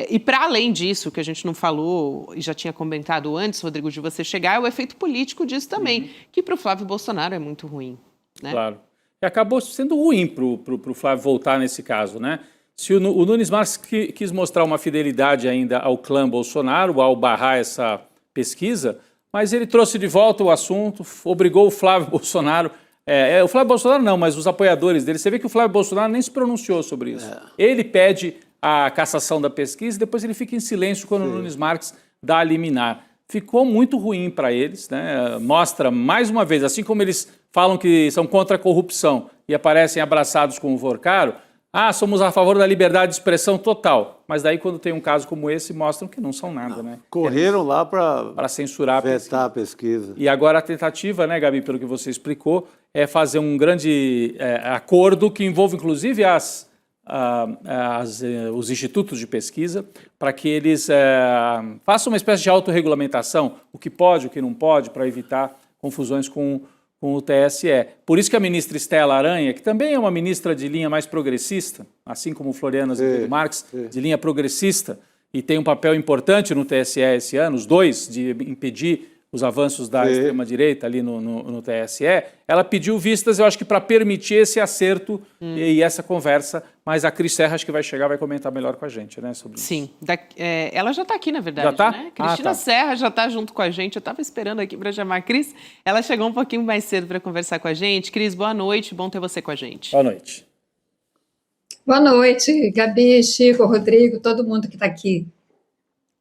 E para além disso, que a gente não falou e já tinha comentado antes, Rodrigo, de você chegar, é o efeito político disso também, que para o Flávio Bolsonaro é muito ruim. Né? Claro. E acabou sendo ruim para o Flávio voltar nesse caso, né? Se o Nunes Marques quis mostrar uma fidelidade ainda ao clã Bolsonaro, ao barrar essa pesquisa, mas ele trouxe de volta o assunto, obrigou o Flávio Bolsonaro, o Flávio Bolsonaro não, mas os apoiadores dele, você vê que o Flávio Bolsonaro nem se pronunciou sobre isso. Ele pede a cassação da pesquisa, depois ele fica em silêncio quando o Nunes Marques dá a liminar. Ficou muito ruim para eles, né? Mostra, mais uma vez, assim como eles falam que são contra a corrupção e aparecem abraçados com o Vorcaro, somos a favor da liberdade de expressão total. Mas daí, quando tem um caso como esse, mostram que não são nada, né? Correram lá para censurar vetar a pesquisa. E agora a tentativa, né, Gabi, pelo que você explicou, é fazer um grande acordo que envolve, inclusive, os institutos de pesquisa, para que eles façam uma espécie de autorregulamentação, o que pode, o que não pode, para evitar confusões com o TSE. Por isso que a ministra Estela Aranha, que também é uma ministra de linha mais progressista, assim como Floriano Azevedo Marques, de linha progressista, e tem um papel importante no TSE esse ano, os dois, de impedir os avanços da extrema-direita ali no TSE, ela pediu vistas, eu acho que para permitir esse acerto e essa conversa, mas a Cris Serra acho que vai chegar, vai comentar melhor com a gente, né, sobre isso. Sim, ela já está aqui, na verdade, já tá? né? Cristina Serra já está junto com a gente, eu estava esperando aqui para chamar a Cris, ela chegou um pouquinho mais cedo para conversar com a gente. Cris, boa noite, bom ter você com a gente. Boa noite. Boa noite, Gabi, Chico, Rodrigo, todo mundo que está aqui.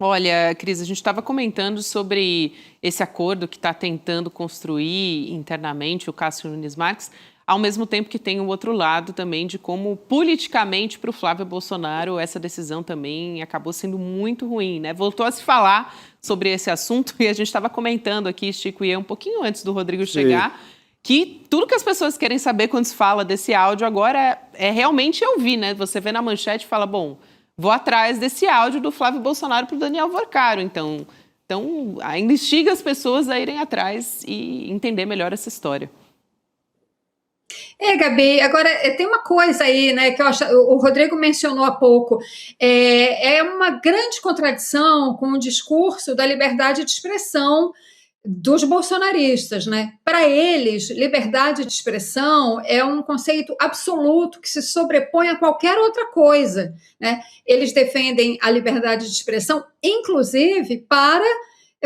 Olha, Cris, a gente estava comentando sobre esse acordo que está tentando construir internamente o Cássio Nunes Marques, ao mesmo tempo que tem o outro lado também de como politicamente para o Flávio Bolsonaro essa decisão também acabou sendo muito ruim, né? Voltou a se falar sobre esse assunto e a gente estava comentando aqui, Chico e eu, um pouquinho antes do Rodrigo chegar, que tudo que as pessoas querem saber quando se fala desse áudio agora é realmente ouvir, né? Você vê na manchete e fala, bom, vou atrás desse áudio do Flávio Bolsonaro para o Daniel Vorcaro. Então, ainda instiga as pessoas a irem atrás e entender melhor essa história. Gabi, agora tem uma coisa aí, né, que eu acho, o Rodrigo mencionou há pouco, é uma grande contradição com o discurso da liberdade de expressão dos bolsonaristas, né? Para eles, liberdade de expressão é um conceito absoluto que se sobrepõe a qualquer outra coisa, né? Eles defendem a liberdade de expressão, inclusive para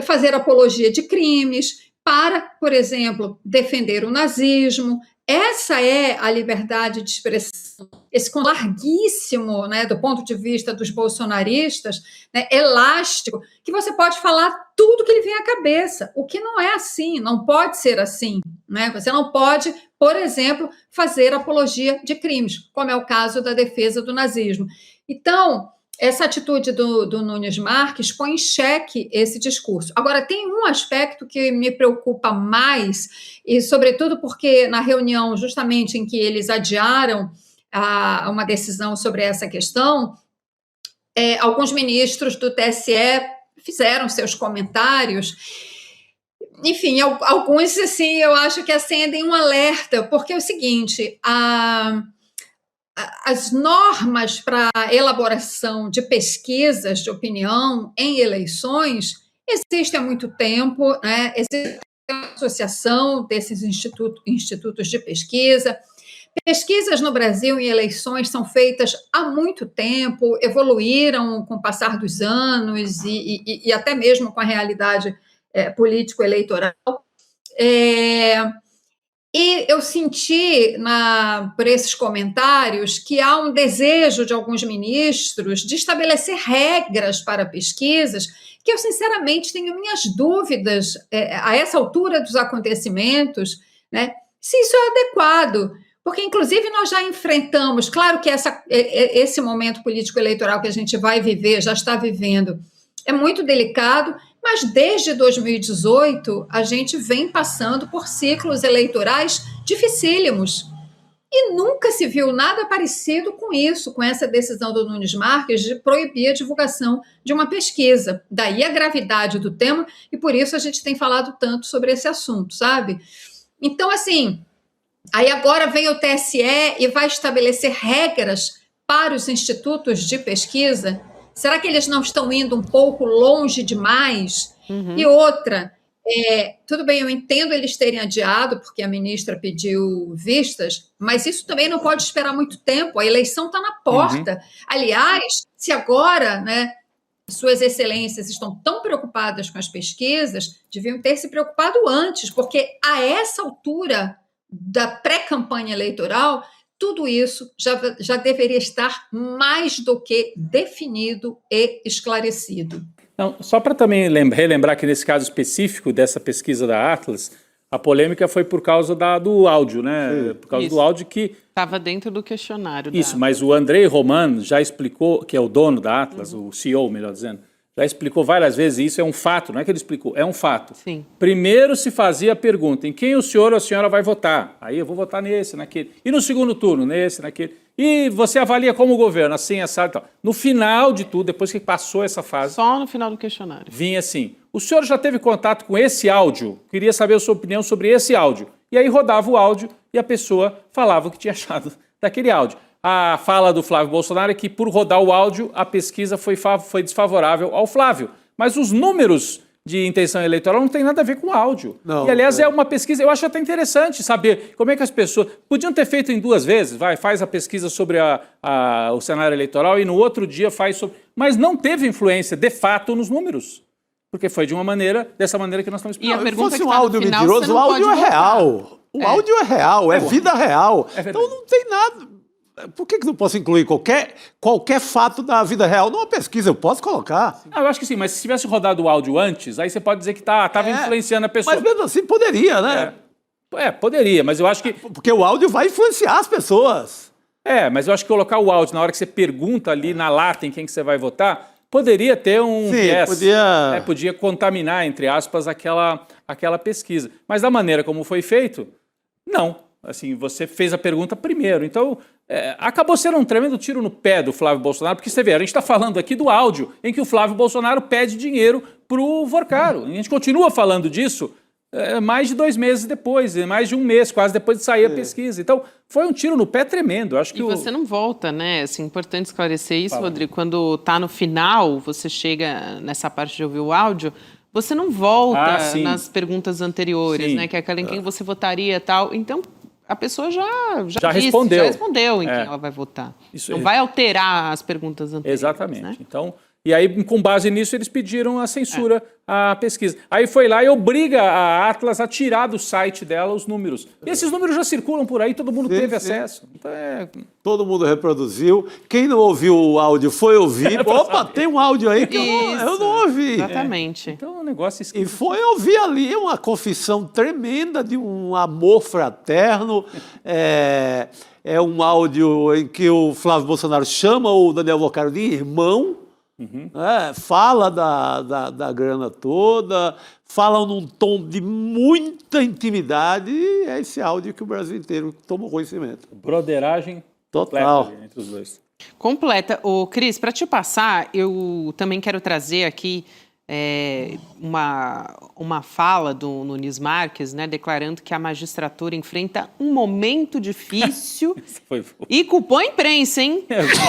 fazer apologia de crimes, para, por exemplo, defender o nazismo. Essa é a liberdade de expressão, esse larguíssimo, né, do ponto de vista dos bolsonaristas, né, elástico, que você pode falar tudo que lhe vem à cabeça, o que não é assim, não pode ser assim, né? Você não pode, por exemplo, fazer apologia de crimes, como é o caso da defesa do nazismo. Então, essa atitude do Nunes Marques põe em xeque esse discurso. Agora, tem um aspecto que me preocupa mais, e sobretudo porque na reunião justamente em que eles adiaram uma decisão sobre essa questão, alguns ministros do TSE fizeram seus comentários. Enfim, alguns, assim, eu acho que acendem um alerta, porque é o seguinte, as normas para elaboração de pesquisas de opinião em eleições existem há muito tempo, né? Existe uma associação desses institutos de pesquisa. Pesquisas no Brasil em eleições são feitas há muito tempo, evoluíram com o passar dos anos e até mesmo com a realidade político-eleitoral. E eu senti, por esses comentários, que há um desejo de alguns ministros de estabelecer regras para pesquisas, que eu, sinceramente, tenho minhas dúvidas a essa altura dos acontecimentos, né, se isso é adequado. Porque, inclusive, nós já enfrentamos, claro que esse momento político-eleitoral que a gente vai viver, já está vivendo, é muito delicado, mas desde 2018 a gente vem passando por ciclos eleitorais dificílimos. E nunca se viu nada parecido com isso, com essa decisão do Nunes Marques de proibir a divulgação de uma pesquisa. Daí a gravidade do tema, e por isso a gente tem falado tanto sobre esse assunto, sabe? Então, assim, aí agora vem o TSE e vai estabelecer regras para os institutos de pesquisa. Será que eles não estão indo um pouco longe demais? E outra, tudo bem, eu entendo eles terem adiado, porque a ministra pediu vistas, mas isso também não pode esperar muito tempo, a eleição está na porta. Aliás, se agora, né, Suas excelências estão tão preocupadas com as pesquisas, deviam ter se preocupado antes, porque a essa altura da pré-campanha eleitoral, tudo isso já deveria estar mais do que definido e esclarecido. Não, só para também relembrar que nesse caso específico dessa pesquisa da Atlas, a polêmica foi por causa do áudio, né? Por causa do áudio que... Estava dentro do questionário. Isso, mas o Andrei Roman já explicou, que é o dono da Atlas, o CEO, melhor dizendo, já explicou várias vezes, e isso é um fato, não é que ele explicou, é um fato. Sim. Primeiro se fazia a pergunta, em quem o senhor ou a senhora vai votar? Aí eu vou votar nesse, naquele. E no segundo turno, nesse, naquele. E você avalia como governo, assim, assado e tal. No final de tudo, depois que passou essa fase... Só no final do questionário. Vinha assim, o senhor já teve contato com esse áudio? Queria saber a sua opinião sobre esse áudio. E aí rodava o áudio e a pessoa falava o que tinha achado daquele áudio. A fala do Flávio Bolsonaro é que, por rodar o áudio, a pesquisa foi desfavorável ao Flávio. Mas os números de intenção eleitoral não tem nada a ver com o áudio. Não, e, aliás, é uma pesquisa, eu acho até interessante saber como é que as pessoas... Podiam ter feito em 2 vezes, faz a pesquisa sobre o cenário eleitoral e no outro dia faz sobre... Mas não teve influência, de fato, nos números. Porque foi dessa maneira que nós estamos explicando. E a pergunta se fosse que um tá no áudio final, mentiroso, você o não áudio pode é votar. real. O áudio é real, é vida real. É então não tem nada... Por que não posso incluir qualquer fato da vida real numa pesquisa? Eu posso colocar. Eu acho que sim, mas se tivesse rodado o áudio antes, aí você pode dizer que estava influenciando a pessoa. Mas mesmo assim poderia, né? Poderia, mas eu acho que... Porque o áudio vai influenciar as pessoas. Mas eu acho que colocar o áudio na hora que você pergunta ali na lata em quem que você vai votar, poderia ter um viés. Podia contaminar, entre aspas, aquela pesquisa. Mas da maneira como foi feito, não. Assim, você fez a pergunta primeiro. Então, acabou sendo um tremendo tiro no pé do Flávio Bolsonaro, porque você vê, a gente está falando aqui do áudio em que o Flávio Bolsonaro pede dinheiro para o Vorcaro. A gente continua falando disso mais de 2 meses depois, mais de 1 mês, quase depois de sair a pesquisa. Então, foi um tiro no pé tremendo. Acho que você não volta, né? Assim, importante esclarecer isso, Rodrigo. Quando está no final, você chega nessa parte de ouvir o áudio, você não volta nas perguntas anteriores, né? Que é aquela em quem você votaria e tal. Então, a pessoa já respondeu em quem ela vai votar. Não vai alterar as perguntas anteriores. Exatamente. Né? Então, e aí, com base nisso, eles pediram a censura à pesquisa. Aí foi lá e obriga a Atlas a tirar do site dela os números. E esses números já circulam por aí, todo mundo teve acesso. Então, todo mundo reproduziu. Quem não ouviu o áudio foi ouvir. Opa, tem um áudio aí que eu não ouvi. Exatamente. Então, o negócio esquisito. E foi ouvir ali uma confissão tremenda de um amor fraterno. É um áudio em que o Flávio Bolsonaro chama o Daniel Vorcaro de irmão. Fala da grana toda, fala num tom de muita intimidade, e é esse áudio que o Brasil inteiro tomou conhecimento. Broderagem total entre os dois. Completa. Cris, para te passar, eu também quero trazer aqui uma fala do Nunes Marques, né, declarando que a magistratura enfrenta um momento difícil e culpou a imprensa, hein?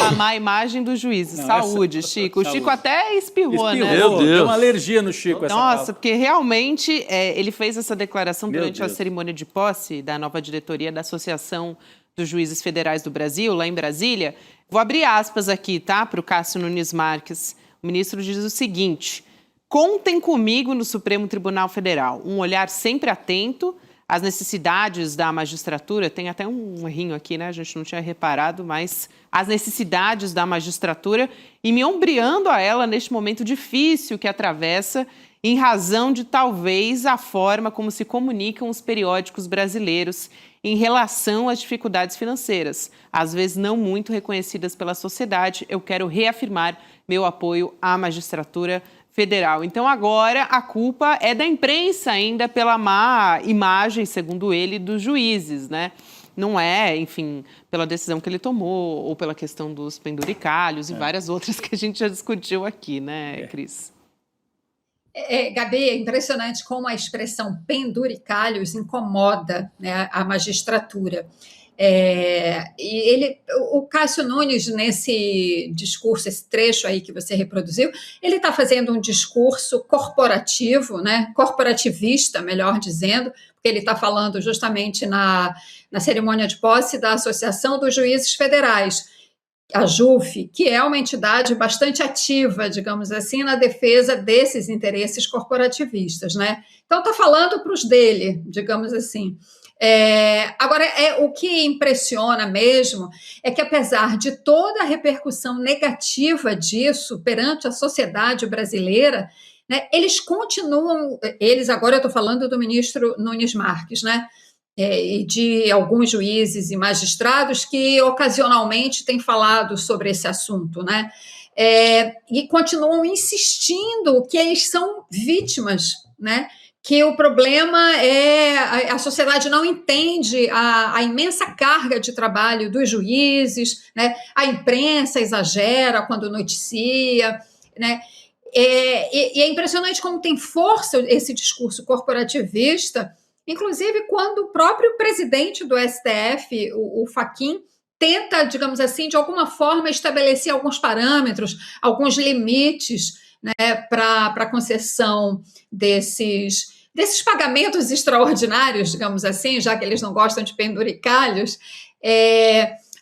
A má imagem dos juízes. Saúde, Chico. O Chico até espirrou, né? Meu Deus. Deu uma alergia no Chico essa Nossa, porque realmente ele fez essa declaração durante a cerimônia de posse da nova diretoria da Associação dos Juízes Federais do Brasil, lá em Brasília. Vou abrir aspas aqui, tá? Para o Cássio Nunes Marques. O ministro diz o seguinte: contem comigo no Supremo Tribunal Federal. Um olhar sempre atento às necessidades da magistratura. Tem até um errinho aqui, né? A gente não tinha reparado, mas as necessidades da magistratura e me ombreando a ela neste momento difícil que atravessa em razão de talvez a forma como se comunicam os periódicos brasileiros em relação às dificuldades financeiras, às vezes não muito reconhecidas pela sociedade. Eu quero reafirmar meu apoio à magistratura federal. Então, agora, a culpa é da imprensa ainda pela má imagem, segundo ele, dos juízes, né? Não é, enfim, pela decisão que ele tomou ou pela questão dos penduricalhos e várias outras que a gente já discutiu aqui, né, Cris? Gabi, é impressionante como a expressão penduricalhos incomoda, né, a magistratura. E o Cássio Nunes, nesse discurso, esse trecho aí que você reproduziu, ele está fazendo um discurso corporativo, né, corporativista, melhor dizendo, porque ele está falando justamente na cerimônia de posse da Associação dos Juízes Federais. a JUF, que é uma entidade bastante ativa, digamos assim, na defesa desses interesses corporativistas, né? Então, está falando para os dele, digamos assim. Agora, o que impressiona mesmo é que, apesar de toda a repercussão negativa disso perante a sociedade brasileira, né, eles continuam, agora eu estou falando do ministro Nunes Marques, né? E de alguns juízes e magistrados que ocasionalmente têm falado sobre esse assunto, né? E continuam insistindo que eles são vítimas, né? Que o problema é a sociedade não entende a imensa carga de trabalho dos juízes, né? A imprensa exagera quando noticia, né? E é impressionante como tem força esse discurso corporativista, inclusive quando o próprio presidente do STF, o Fachin, tenta, digamos assim, de alguma forma estabelecer alguns parâmetros, alguns limites, né, para a concessão desses pagamentos extraordinários, digamos assim, já que eles não gostam de penduricalhos,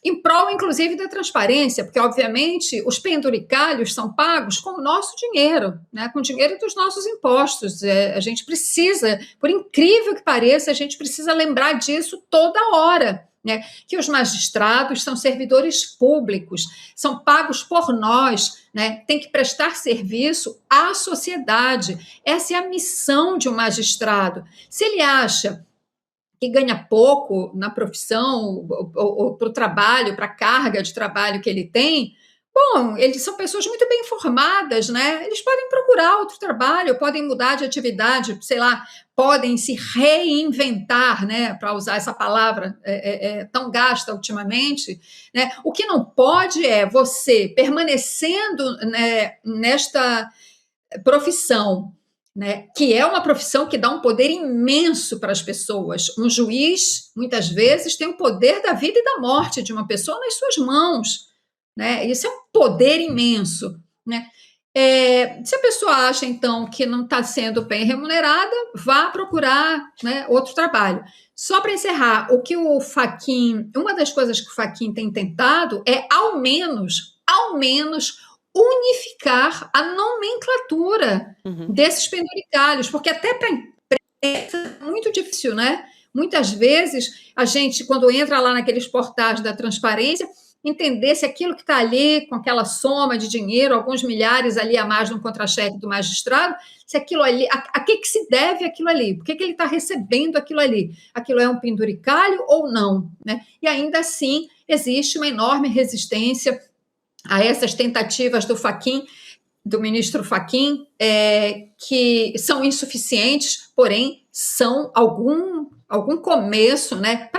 em prol, inclusive, da transparência, porque, obviamente, os penduricalhos são pagos com o nosso dinheiro, né, com o dinheiro dos nossos impostos. A gente precisa, por incrível que pareça, a gente precisa lembrar disso toda hora, né, que os magistrados são servidores públicos, são pagos por nós, né, tem que prestar serviço à sociedade. Essa é a missão de um magistrado. Se ele acha que ganha pouco na profissão ou para o trabalho, para a carga de trabalho que ele tem, bom, eles são pessoas muito bem informadas, né? Eles podem procurar outro trabalho, podem mudar de atividade, sei lá, podem se reinventar, né? Para usar essa palavra tão gasta ultimamente, né? O que não pode é você permanecendo, né, nesta profissão, né, que é uma profissão que dá um poder imenso para as pessoas. Um juiz, muitas vezes, tem o poder da vida e da morte de uma pessoa nas suas mãos, né? Isso é um poder imenso, né? Se a pessoa acha, então, que não está sendo bem remunerada, vá procurar, né, outro trabalho. Só para encerrar, uma das coisas que o Fachin tem tentado é, ao menos, unificar a nomenclatura desses penduricalhos, porque até para a imprensa é muito difícil, né? Muitas vezes, a gente, quando entra lá naqueles portais da transparência, entender se aquilo que está ali, com aquela soma de dinheiro, alguns milhares ali a mais no contra-cheque do magistrado, se aquilo ali, a que se deve aquilo ali? Por que ele está recebendo aquilo ali? Aquilo é um penduricalho ou não, né? E ainda assim, existe uma enorme resistência a essas tentativas do ministro Fachin, que são insuficientes, porém são algum começo, né?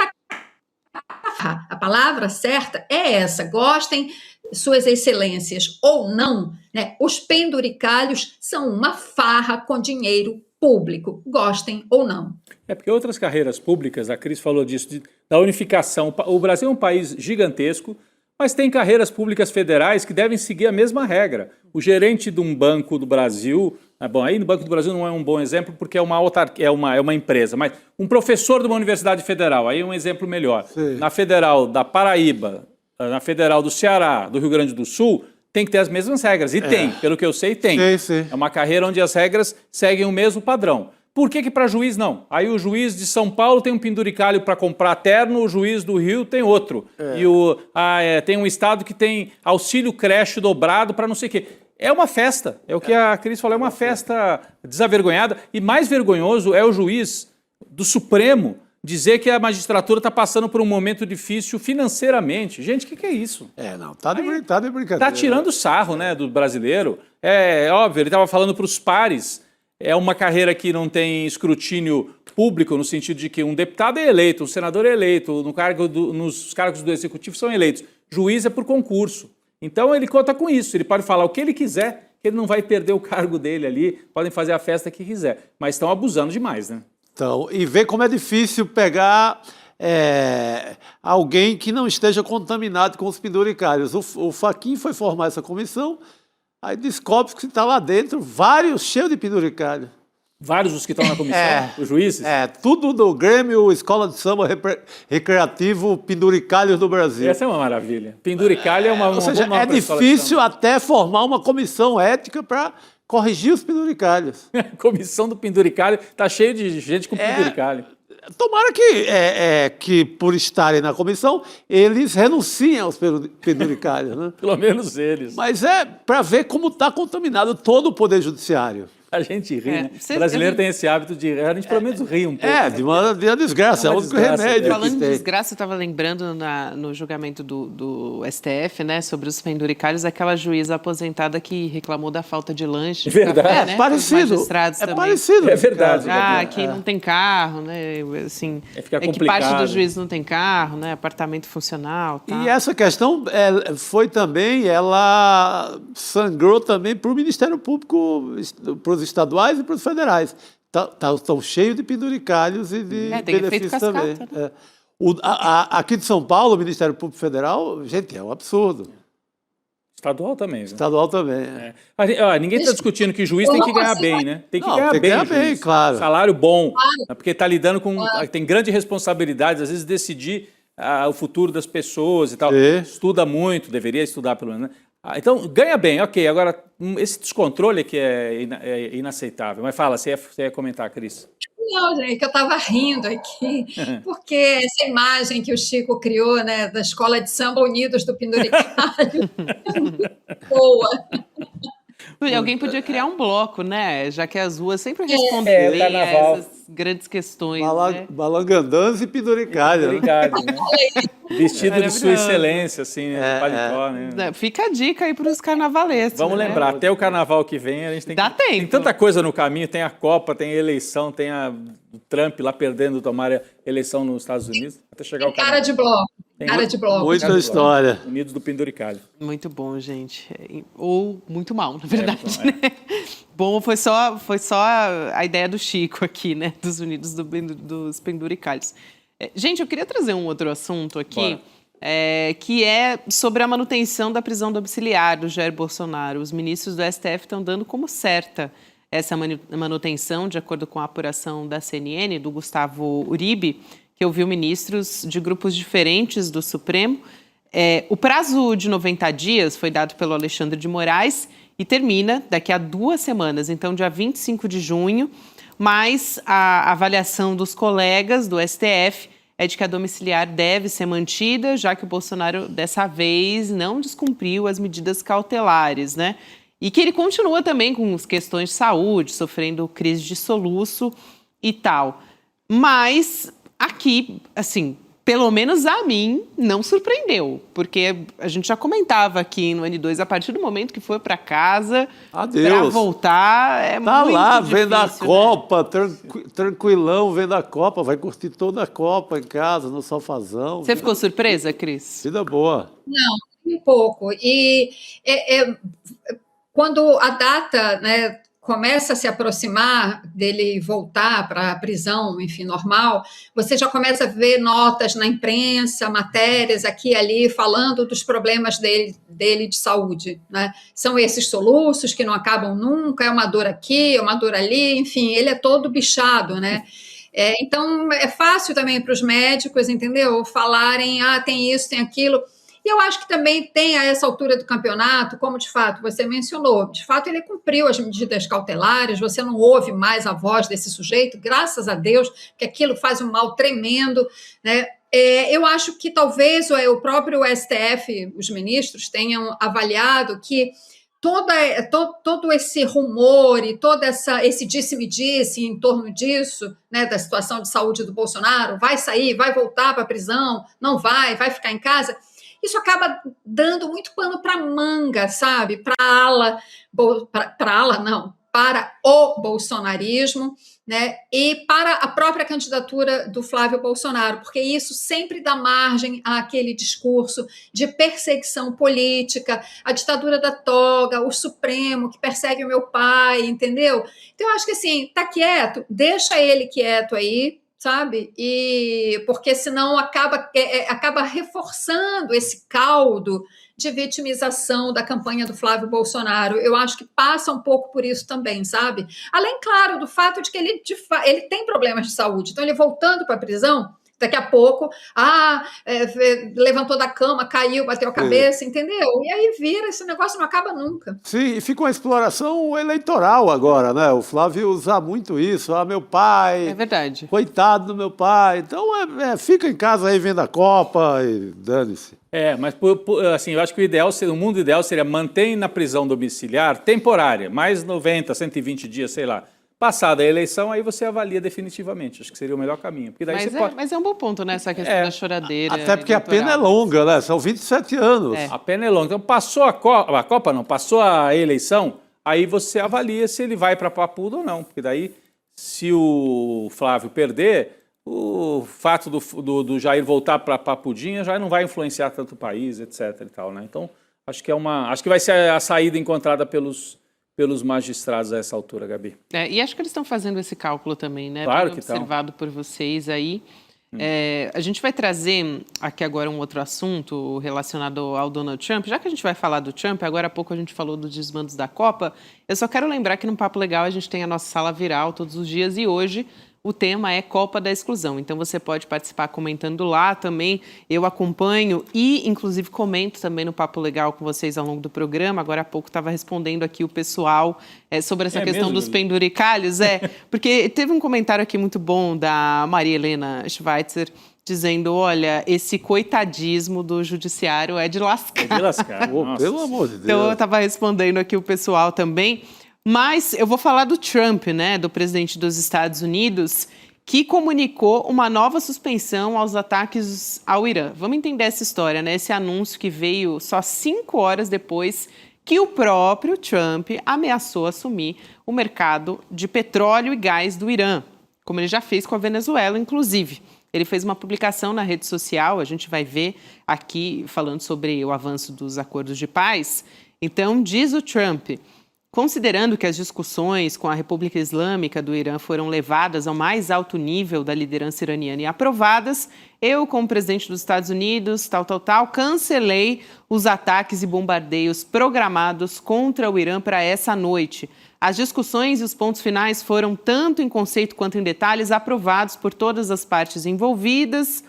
A palavra certa é essa: gostem suas excelências ou não, né? Os penduricalhos são uma farra com dinheiro público, gostem ou não. Porque outras carreiras públicas, a Cris falou disso, da unificação. O Brasil é um país gigantesco, mas tem carreiras públicas federais que devem seguir a mesma regra. O gerente de um banco do Brasil, aí no Banco do Brasil não é um bom exemplo porque é uma empresa, mas um professor de uma universidade federal, aí é um exemplo melhor. Sim. Na Federal da Paraíba, na Federal do Ceará, do Rio Grande do Sul, tem que ter as mesmas regras. E tem, pelo que eu sei, tem. Sim. É uma carreira onde as regras seguem o mesmo padrão. Por que para juiz não? Aí o juiz de São Paulo tem um penduricalho para comprar terno, o juiz do Rio tem outro. E tem um estado que tem auxílio creche dobrado para não sei o quê. É uma festa, é o que a Cris falou, é uma festa desavergonhada. E mais vergonhoso é o juiz do Supremo dizer que a magistratura está passando por um momento difícil financeiramente. Gente, o que é isso? Tá de brincadeira. Tá tirando sarro, né, do brasileiro. É óbvio, ele estava falando para os pares. É uma carreira que não tem escrutínio público, no sentido de que um deputado é eleito, um senador é eleito, nos cargos do executivo são eleitos. Juiz é por concurso. Então ele conta com isso, ele pode falar o que ele quiser, que ele não vai perder o cargo dele ali, podem fazer a festa que quiser. Mas estão abusando demais, né? Então, e ver como é difícil pegar alguém que não esteja contaminado com os penduricalhos. O Fachin foi formar essa comissão. Aí descobre que está lá dentro, cheio de penduricalho. Vários os que estão na comissão, os juízes? Tudo do Grêmio, Escola de Samba Recreativo Penduricalhos do Brasil. Essa é uma maravilha. Penduricalho é uma Ou seja, boa é difícil até formar uma comissão ética para corrigir os penduricalhos. A comissão do penduricalho está cheio de gente com penduricalho. Tomara que, por estarem na comissão, eles renunciem aos penduricalhos, né? Pelo menos eles. Mas é para ver como está contaminado todo o Poder Judiciário. A gente ri, né? O brasileiro tem esse hábito de rir. A gente pelo menos ri um pouco. De uma desgraça. É o único remédio. Falando de desgraça, eu estava lembrando no julgamento do STF, né, sobre os penduricalhos, aquela juíza aposentada que reclamou da falta de lanche. Verdade. Café, né? Parecido. Parecido. É verdade. Aqui não tem carro, né? Assim, fica que parte do juiz não tem carro, né? Apartamento funcional. Tá. E essa questão foi também, ela sangrou também para o Ministério Público, para os estaduais e para os federais. Estão cheios de penduricalhos e de benefícios também. Né? Aqui de São Paulo, o Ministério Público Federal, gente, é um absurdo. Estadual também. Né? Estadual também. Mas, ninguém está discutindo que juiz tem que ganhar bem, né? Tem que ganhar bem, claro. Salário bom, porque está lidando com... Tem grande responsabilidade, às vezes, decidir o futuro das pessoas e tal. Estuda muito, deveria estudar pelo menos, né? Então, ganha bem, ok. Agora, esse descontrole aqui é inaceitável. Mas fala, você ia comentar, Cris. Não, gente, que eu estava rindo aqui, porque essa imagem que o Chico criou, né, da Escola de Samba Unidos do Penduricalho, é muito boa. Alguém podia criar um bloco, né? Já que as ruas sempre respondem bem a essas grandes questões. Balangandãs e penduricalhos. Né? Vestido de sua excelência, assim, né? Paletó, né? Fica a dica aí para os carnavalescos. Vamos lembrar, até o carnaval que vem, a gente tem tem tanta coisa no caminho, tem a Copa, tem a eleição, tem o Trump lá perdendo, tomar a eleição nos Estados Unidos, até chegar o carnaval. Cara de bloco. Cara de bloco. Muita história. Unidos do Penduricalho. Muito bom, gente. Ou muito mal, na verdade, né? Bom, foi só a ideia do Chico aqui, né? Dos Unidos dos Penduricalhos. Gente, eu queria trazer um outro assunto aqui, que é sobre a manutenção da prisão domiciliar do Jair Bolsonaro. Os ministros do STF estão dando como certa essa manutenção, de acordo com a apuração da CNN, do Gustavo Uribe, que ouviu ministros de grupos diferentes do Supremo. O prazo de 90 dias foi dado pelo Alexandre de Moraes e termina daqui a 2 semanas, então dia 25 de junho, mas a avaliação dos colegas do STF é de que a domiciliar deve ser mantida, já que o Bolsonaro, dessa vez, não descumpriu as medidas cautelares, né? E que ele continua também com as questões de saúde, sofrendo crise de soluço e tal. Mas aqui, assim, pelo menos a mim, não surpreendeu. Porque a gente já comentava aqui no N2, a partir do momento que foi para casa, para voltar, tá muito lá, difícil, vendo a né? Copa, tranquilão, vendo a Copa, vai curtir toda a Copa em casa, no sofazão. Você ficou surpresa, Cris? Vida boa. Não, um pouco. E quando a data, né, começa a se aproximar dele voltar para a prisão, enfim, normal, você já começa a ver notas na imprensa, matérias aqui e ali, falando dos problemas dele de saúde, né? São esses soluços que não acabam nunca, é uma dor aqui, é uma dor ali, enfim, ele é todo bichado, né? Então, é fácil também para os médicos, entendeu? Falarem, tem isso, tem aquilo. E eu acho que também tem, a essa altura do campeonato, como de fato você mencionou, de fato ele cumpriu as medidas cautelares, você não ouve mais a voz desse sujeito, graças a Deus, que aquilo faz um mal tremendo, né? Eu acho que talvez o próprio STF, os ministros, tenham avaliado que todo esse rumor e todo esse disse-me-disse em torno disso, né, da situação de saúde do Bolsonaro, vai sair, vai voltar para a prisão, não vai ficar em casa, isso acaba dando muito pano para manga, sabe? Para o bolsonarismo, né? E para a própria candidatura do Flávio Bolsonaro, porque isso sempre dá margem àquele discurso de perseguição política, a ditadura da toga, o Supremo que persegue o meu pai, entendeu? Então, eu acho que assim, tá quieto, deixa ele quieto aí, sabe? E porque senão acaba reforçando esse caldo de vitimização da campanha do Flávio Bolsonaro. Eu acho que passa um pouco por isso também, sabe? Além, claro, do fato de que ele tem problemas de saúde. Então, ele voltando para a prisão, daqui a pouco, levantou da cama, caiu, bateu a cabeça, entendeu? E aí vira, esse negócio não acaba nunca. Sim, e fica uma exploração eleitoral agora, né? O Flávio usa muito isso. Meu pai... É verdade. Coitado do meu pai. Então, fica em casa aí vendo a Copa e dane-se. Mas assim, eu acho que o mundo ideal seria manter na prisão domiciliar temporária, mais 90, 120 dias, sei lá. Passada a eleição, aí você avalia definitivamente. Acho que seria o melhor caminho. Porque daí Mas é um bom ponto, né? Essa questão da choradeira. Até porque a pena é longa, né? São 27 anos. A pena é longa. Então, passou passou a eleição, aí você avalia se ele vai para Papuda ou não. Porque daí, se o Flávio perder, o fato do Jair voltar para Papudinha já não vai influenciar tanto o país, etc. e tal, né? Então, acho que vai ser a saída encontrada pelos magistrados a essa altura, Gabi. E acho que eles estão fazendo esse cálculo também, né? Claro Bem que estão. observado por vocês aí. A gente vai trazer aqui agora um outro assunto relacionado ao Donald Trump. Já que a gente vai falar do Trump, agora há pouco a gente falou dos desmandos da Copa, eu só quero lembrar que no Papo Legal a gente tem a nossa sala viral todos os dias e hoje o tema é Copa da Exclusão. Então você pode participar comentando lá também. Eu acompanho e, inclusive, comento também no Papo Legal com vocês ao longo do programa. Agora há pouco estava respondendo aqui o pessoal sobre essa questão dos penduricalhos. Porque teve um comentário aqui muito bom da Maria Helena Schweitzer dizendo, olha, esse coitadismo do judiciário é de lascar. É de lascar. Pelo amor de Deus. Então eu estava respondendo aqui o pessoal também. Mas eu vou falar do Trump, né, do presidente dos Estados Unidos, que comunicou uma nova suspensão aos ataques ao Irã. Vamos entender essa história, né? Esse anúncio que veio só 5 horas depois que o próprio Trump ameaçou assumir o mercado de petróleo e gás do Irã, como ele já fez com a Venezuela, inclusive. Ele fez uma publicação na rede social, a gente vai ver aqui falando sobre o avanço dos acordos de paz. Então, diz o Trump: considerando que as discussões com a República Islâmica do Irã foram levadas ao mais alto nível da liderança iraniana e aprovadas, eu, como presidente dos Estados Unidos, cancelei os ataques e bombardeios programados contra o Irã para essa noite. As discussões e os pontos finais foram, tanto em conceito quanto em detalhes, aprovados por todas as partes envolvidas.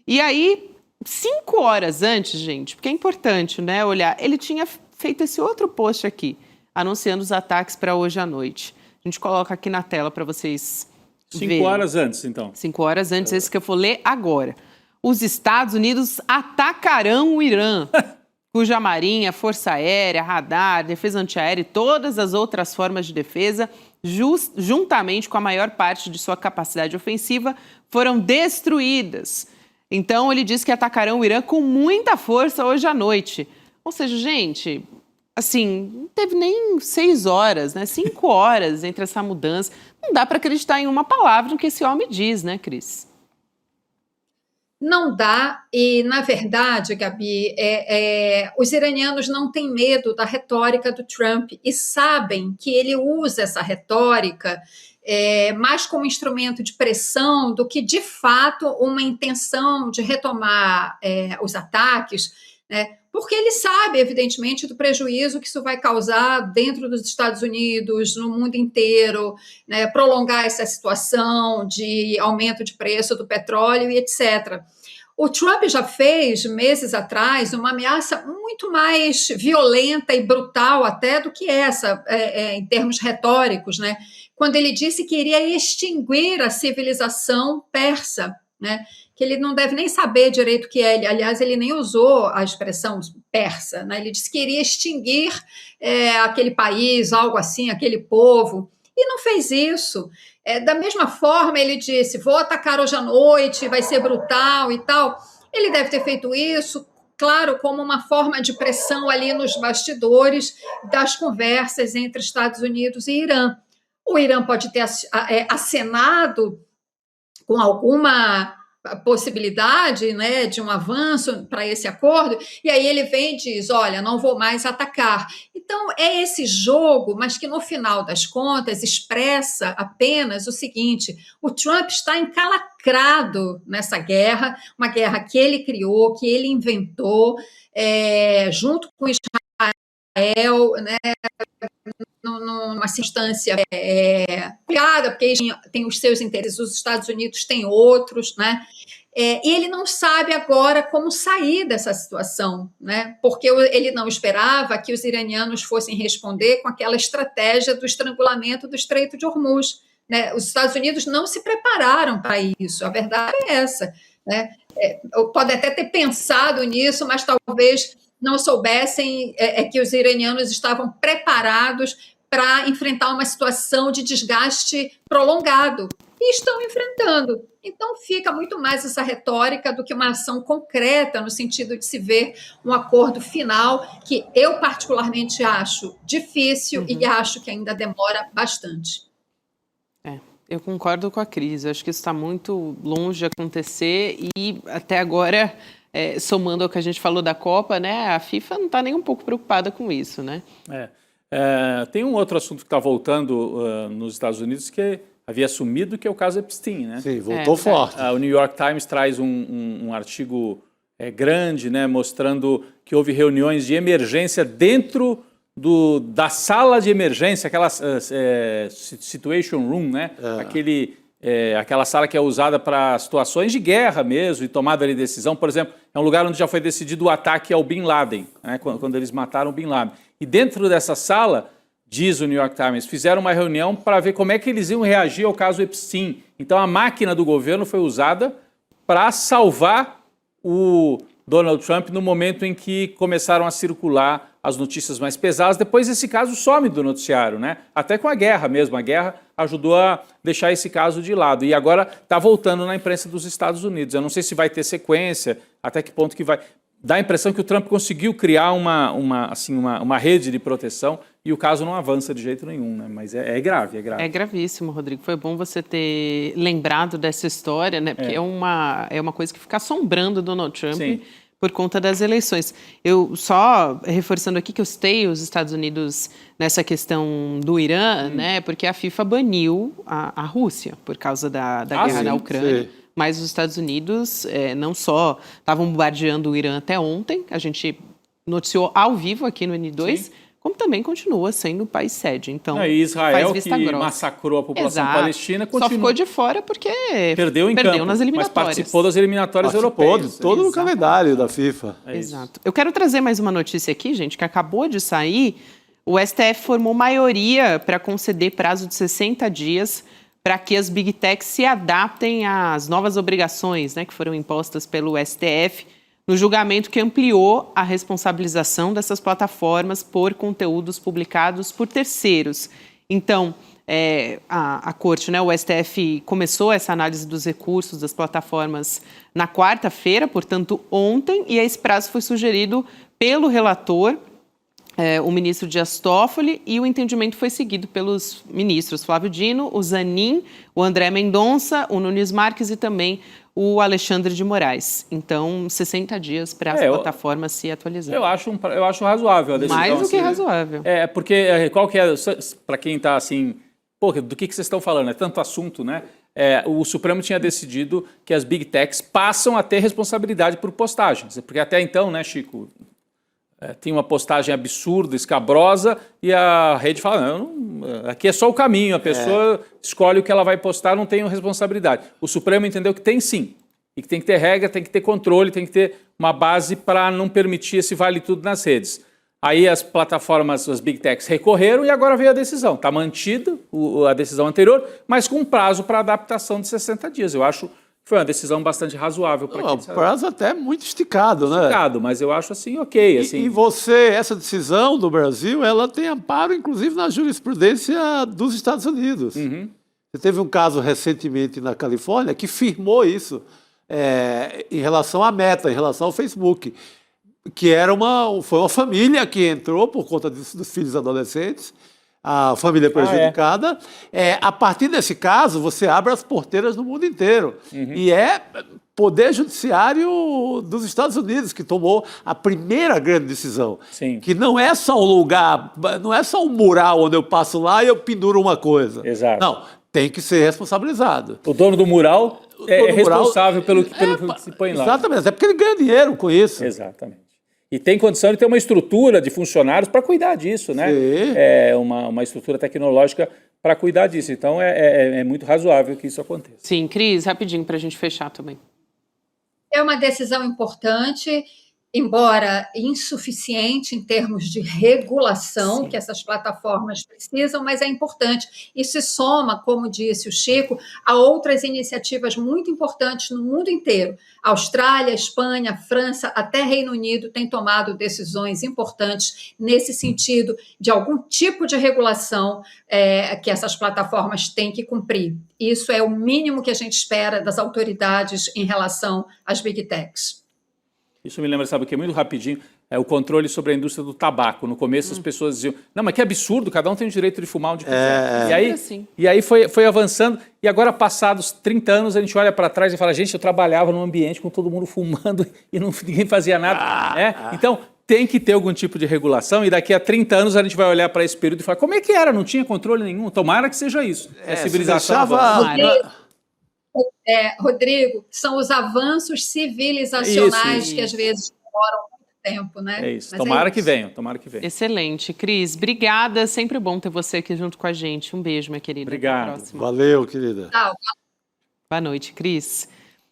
E aí, 5 horas antes, gente, porque é importante, né, olhar, ele tinha feito esse outro post aqui, anunciando os ataques para hoje à noite. A gente coloca aqui na tela para vocês verem. 5 horas antes, então. 5 horas antes, esse que eu vou ler agora. Os Estados Unidos atacarão o Irã, cuja marinha, força aérea, radar, defesa antiaérea e todas as outras formas de defesa, juntamente com a maior parte de sua capacidade ofensiva, foram destruídas. Então, ele diz que atacarão o Irã com muita força hoje à noite. Ou seja, gente, assim, não teve nem 6 horas, né? 5 horas entre essa mudança. Não dá para acreditar em uma palavra no que esse homem diz, né, Cris? Não dá, e na verdade, Gabi, os iranianos não têm medo da retórica do Trump e sabem que ele usa essa retórica mais como instrumento de pressão do que, de fato, uma intenção de retomar os ataques, né? Porque ele sabe, evidentemente, do prejuízo que isso vai causar dentro dos Estados Unidos, no mundo inteiro, né, prolongar essa situação de aumento de preço do petróleo e etc. O Trump já fez, meses atrás, uma ameaça muito mais violenta e brutal até do que essa, em termos retóricos, né, quando ele disse que iria extinguir a civilização persa, né, que ele não deve nem saber direito o que é. Aliás, ele nem usou a expressão persa, né? Ele disse que iria extinguir aquele país, algo assim, aquele povo, e não fez isso. Da mesma forma, ele disse, vou atacar hoje à noite, vai ser brutal e tal. Ele deve ter feito isso, claro, como uma forma de pressão ali nos bastidores das conversas entre Estados Unidos e Irã. O Irã pode ter acenado com alguma a possibilidade, né, de um avanço para esse acordo, e aí ele vem e diz, olha, não vou mais atacar. Então, é esse jogo, mas que no final das contas expressa apenas o seguinte, o Trump está encalacrado nessa guerra, uma guerra que ele criou, que ele inventou, junto com Israel, né, numa circunstância complicada, porque tem os seus interesses, os Estados Unidos têm outros, né? E ele não sabe agora como sair dessa situação, né? Porque ele não esperava que os iranianos fossem responder com aquela estratégia do estrangulamento do Estreito de Hormuz, né? Os Estados Unidos não se prepararam para isso, a verdade é essa, né? Pode até ter pensado nisso, mas talvez não soubessem que os iranianos estavam preparados para enfrentar uma situação de desgaste prolongado. E estão enfrentando. Então, fica muito mais essa retórica do que uma ação concreta, no sentido de se ver um acordo final, que eu particularmente acho difícil e acho que ainda demora bastante. Eu concordo com a Cris. Acho que isso está muito longe de acontecer e, até agora, somando ao que a gente falou da Copa, né, a FIFA não está nem um pouco preocupada com isso, né? Tem um outro assunto que está voltando nos Estados Unidos que havia sumido, que é o caso Epstein, né? Sim, voltou forte. O New York Times traz um artigo grande, né, mostrando que houve reuniões de emergência dentro da sala de emergência, aquela situation room, né? Aquela sala que é usada para situações de guerra mesmo e tomada de decisão. Por exemplo, é um lugar onde já foi decidido o ataque ao Bin Laden, né, quando eles mataram o Bin Laden. E dentro dessa sala, diz o New York Times, fizeram uma reunião para ver como é que eles iam reagir ao caso Epstein. Então a máquina do governo foi usada para salvar o Donald Trump no momento em que começaram a circular as notícias mais pesadas. Depois esse caso some do noticiário, né? Até com a guerra mesmo. A guerra ajudou a deixar esse caso de lado. E agora está voltando na imprensa dos Estados Unidos. Eu não sei se vai ter sequência, até que ponto que vai... Dá a impressão que o Trump conseguiu criar uma rede de proteção e o caso não avança de jeito nenhum, né? Mas é grave, é grave. É gravíssimo, Rodrigo. Foi bom você ter lembrado dessa história, né? Porque é uma coisa que fica assombrando Donald Trump. Sim. Por conta das eleições. Eu só reforçando aqui que eu citei os Estados Unidos nessa questão do Irã, né? Porque a FIFA baniu a Rússia por causa da guerra na Ucrânia. Sim. Mas os Estados Unidos não só estavam bombardeando o Irã até ontem, a gente noticiou ao vivo aqui no N2, sim, como também continua sendo o país sede. Então, e Israel, que massacrou a população palestina, continua. Só ficou de fora porque perdeu nas eliminatórias. Mas participou das eliminatórias europeias. Todo o calendário da FIFA. Exato. Eu quero trazer mais uma notícia aqui, gente, que acabou de sair. O STF formou maioria para conceder prazo de 60 dias para que as Big Techs se adaptem às novas obrigações, né, que foram impostas pelo STF no julgamento que ampliou a responsabilização dessas plataformas por conteúdos publicados por terceiros. Então, a Corte, né, o STF, começou essa análise dos recursos das plataformas na quarta-feira, portanto, ontem, e esse prazo foi sugerido pelo relator, o ministro Dias Toffoli, e o entendimento foi seguido pelos ministros Flávio Dino, o Zanin, o André Mendonça, o Nunes Marques e também o Alexandre de Moraes. Então, 60 dias para as plataformas se atualizarem. Eu acho razoável a decisão. Mais do que razoável. Porque qual que é, para quem está assim, do que vocês estão falando? É tanto assunto, né? O Supremo tinha decidido que as Big Techs passam a ter responsabilidade por postagens. Porque até então, né, Chico, tinha uma postagem absurda, escabrosa, e a rede fala, não, aqui é só o caminho, a pessoa escolhe o que ela vai postar, não tem responsabilidade. O Supremo entendeu que tem sim, e que tem que ter regra, tem que ter controle, tem que ter uma base para não permitir esse vale tudo nas redes. Aí as plataformas, as Big Techs, recorreram e agora veio a decisão. Está mantida a decisão anterior, mas com um prazo para adaptação de 60 dias. Eu acho que foi uma decisão bastante razoável para quem... Um prazo até muito esticado, né? Esticado, mas eu acho assim, ok. Assim... E essa decisão do Brasil, ela tem amparo, inclusive, na jurisprudência dos Estados Unidos. Uhum. Você teve um caso recentemente na Califórnia que firmou isso em relação à Meta, em relação ao Facebook, que foi uma família que entrou por conta dos filhos adolescentes, a família prejudicada. A partir desse caso, você abre as porteiras no mundo inteiro. E é Poder Judiciário dos Estados Unidos que tomou a primeira grande decisão. Sim. Que não é só um lugar, não é só um mural onde eu passo lá e eu penduro uma coisa. Exato. Não, tem que ser responsabilizado. O dono do mural é responsável pelo que se põe lá. Exatamente, até porque ele ganha dinheiro com isso. Exatamente. E tem condição de ter uma estrutura de funcionários para cuidar disso, né? Sim. É uma estrutura tecnológica para cuidar disso. Então, é muito razoável que isso aconteça. Sim, Cris, rapidinho para a gente fechar também. É uma decisão importante, embora insuficiente em termos de regulação que essas plataformas precisam, mas é importante. E se soma, como disse o Chico, a outras iniciativas muito importantes no mundo inteiro. Austrália, Espanha, França, até Reino Unido têm tomado decisões importantes nesse sentido de algum tipo de regulação que essas plataformas têm que cumprir. Isso é o mínimo que a gente espera das autoridades em relação às Big Techs. Isso me lembra, sabe o que? Muito rapidinho, o controle sobre a indústria do tabaco. No começo as pessoas diziam, não, mas que absurdo, cada um tem o direito de fumar onde quiser. E aí foi avançando, e agora passados 30 anos a gente olha para trás e fala, gente, eu trabalhava num ambiente com todo mundo fumando e ninguém fazia nada. Então tem que ter algum tipo de regulação e daqui a 30 anos a gente vai olhar para esse período e falar, como é que era? Não tinha controle nenhum? Tomara que seja isso. É civilização. Rodrigo, são os avanços civilizacionais Isso. que às vezes demoram muito tempo, né? É isso. Mas Tomara é que isso. venham, tomara que venham. Excelente. Cris, obrigada. Sempre bom ter você aqui junto com a gente. Um beijo, minha querida. Obrigado. Até a próxima. Valeu, querida. Tchau. Boa noite, Cris.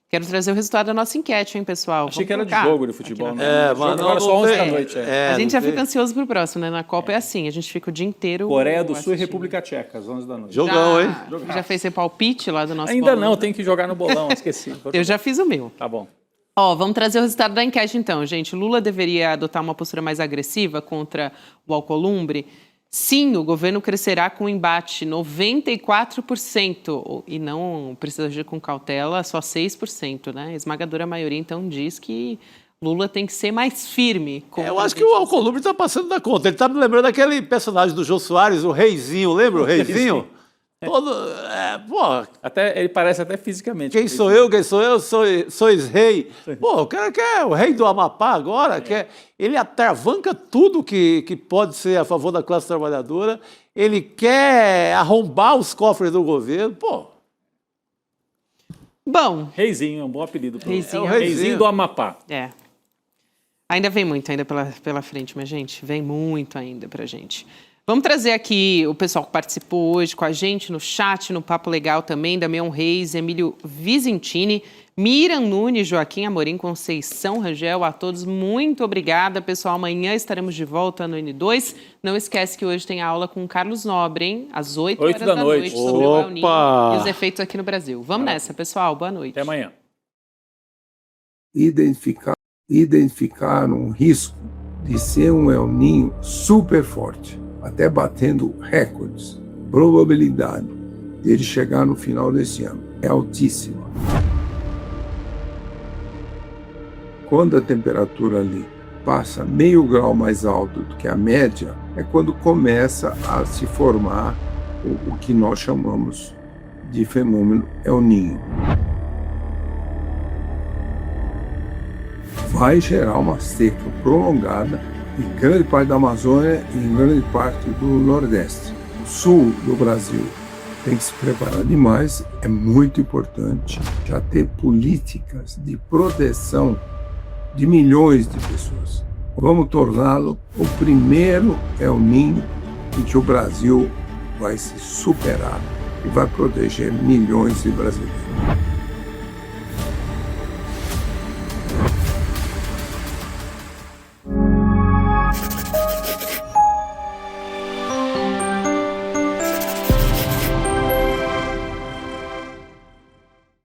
Quero trazer o resultado da nossa enquete, hein, pessoal? Achei que era de colocar jogo de futebol, aqui na né? tela. mas Jogo agora só 11 da noite. A gente já fica ansioso pro próximo, né? Na Copa é assim, a gente fica o dia inteiro Coreia do Sul e assistindo. República Tcheca, às 11 da noite. Jogão, hein? Já fez seu palpite lá do nosso Ainda bolão? não, tem que jogar no bolão, esqueci. Eu já fiz o meu. Tá bom. Ó, vamos trazer o resultado da enquete então, gente. Lula deveria adotar uma postura mais agressiva contra o Alcolumbre? Sim, o governo crescerá com embate 94%, e não precisa agir com cautela, só 6%, né? A esmagadora maioria, então, diz que Lula tem que ser mais firme. Eu acho que o Alcolumbre está passando da conta. Ele está me lembrando daquele personagem do Jô Soares, o Reizinho, lembra o Reizinho? Todo, Até, ele parece até fisicamente. quem sou eu? Sois rei. Pô, o cara quer o rei do Amapá agora, ele atravanca tudo que pode ser a favor da classe trabalhadora, ele quer arrombar os cofres do governo, pô. Bom, Reizinho, é um bom apelido. Reizinho. É o Reizinho do Amapá. ainda vem muito ainda pela frente, minha gente. Vem muito ainda pra gente. Vamos trazer aqui o pessoal que participou hoje com a gente no chat, no Papo Legal também, Damião Reis, Emílio Visentini, Miriam Nunes, Joaquim Amorim, Conceição Rangel, a todos muito obrigada, pessoal. Amanhã estaremos de volta no N2. Não esquece que hoje tem aula com o Carlos Nobre, hein? Às 8 horas da noite, sobre o El Niño e os efeitos aqui no Brasil. Vamos nessa, pessoal. Boa noite. Até amanhã. Identificar um risco de ser um El Niño super forte, até batendo recordes. Probabilidade de ele chegar no final desse ano é altíssima. Quando a temperatura ali passa meio grau mais alto do que a média, é quando começa a se formar o que nós chamamos de fenômeno El Niño. Vai gerar uma seca prolongada em grande parte da Amazônia e em grande parte do Nordeste. O sul do Brasil tem que se preparar demais. É muito importante já ter políticas de proteção de milhões de pessoas. Vamos torná-lo o primeiro El Niño em que o Brasil vai se superar e vai proteger milhões de brasileiros.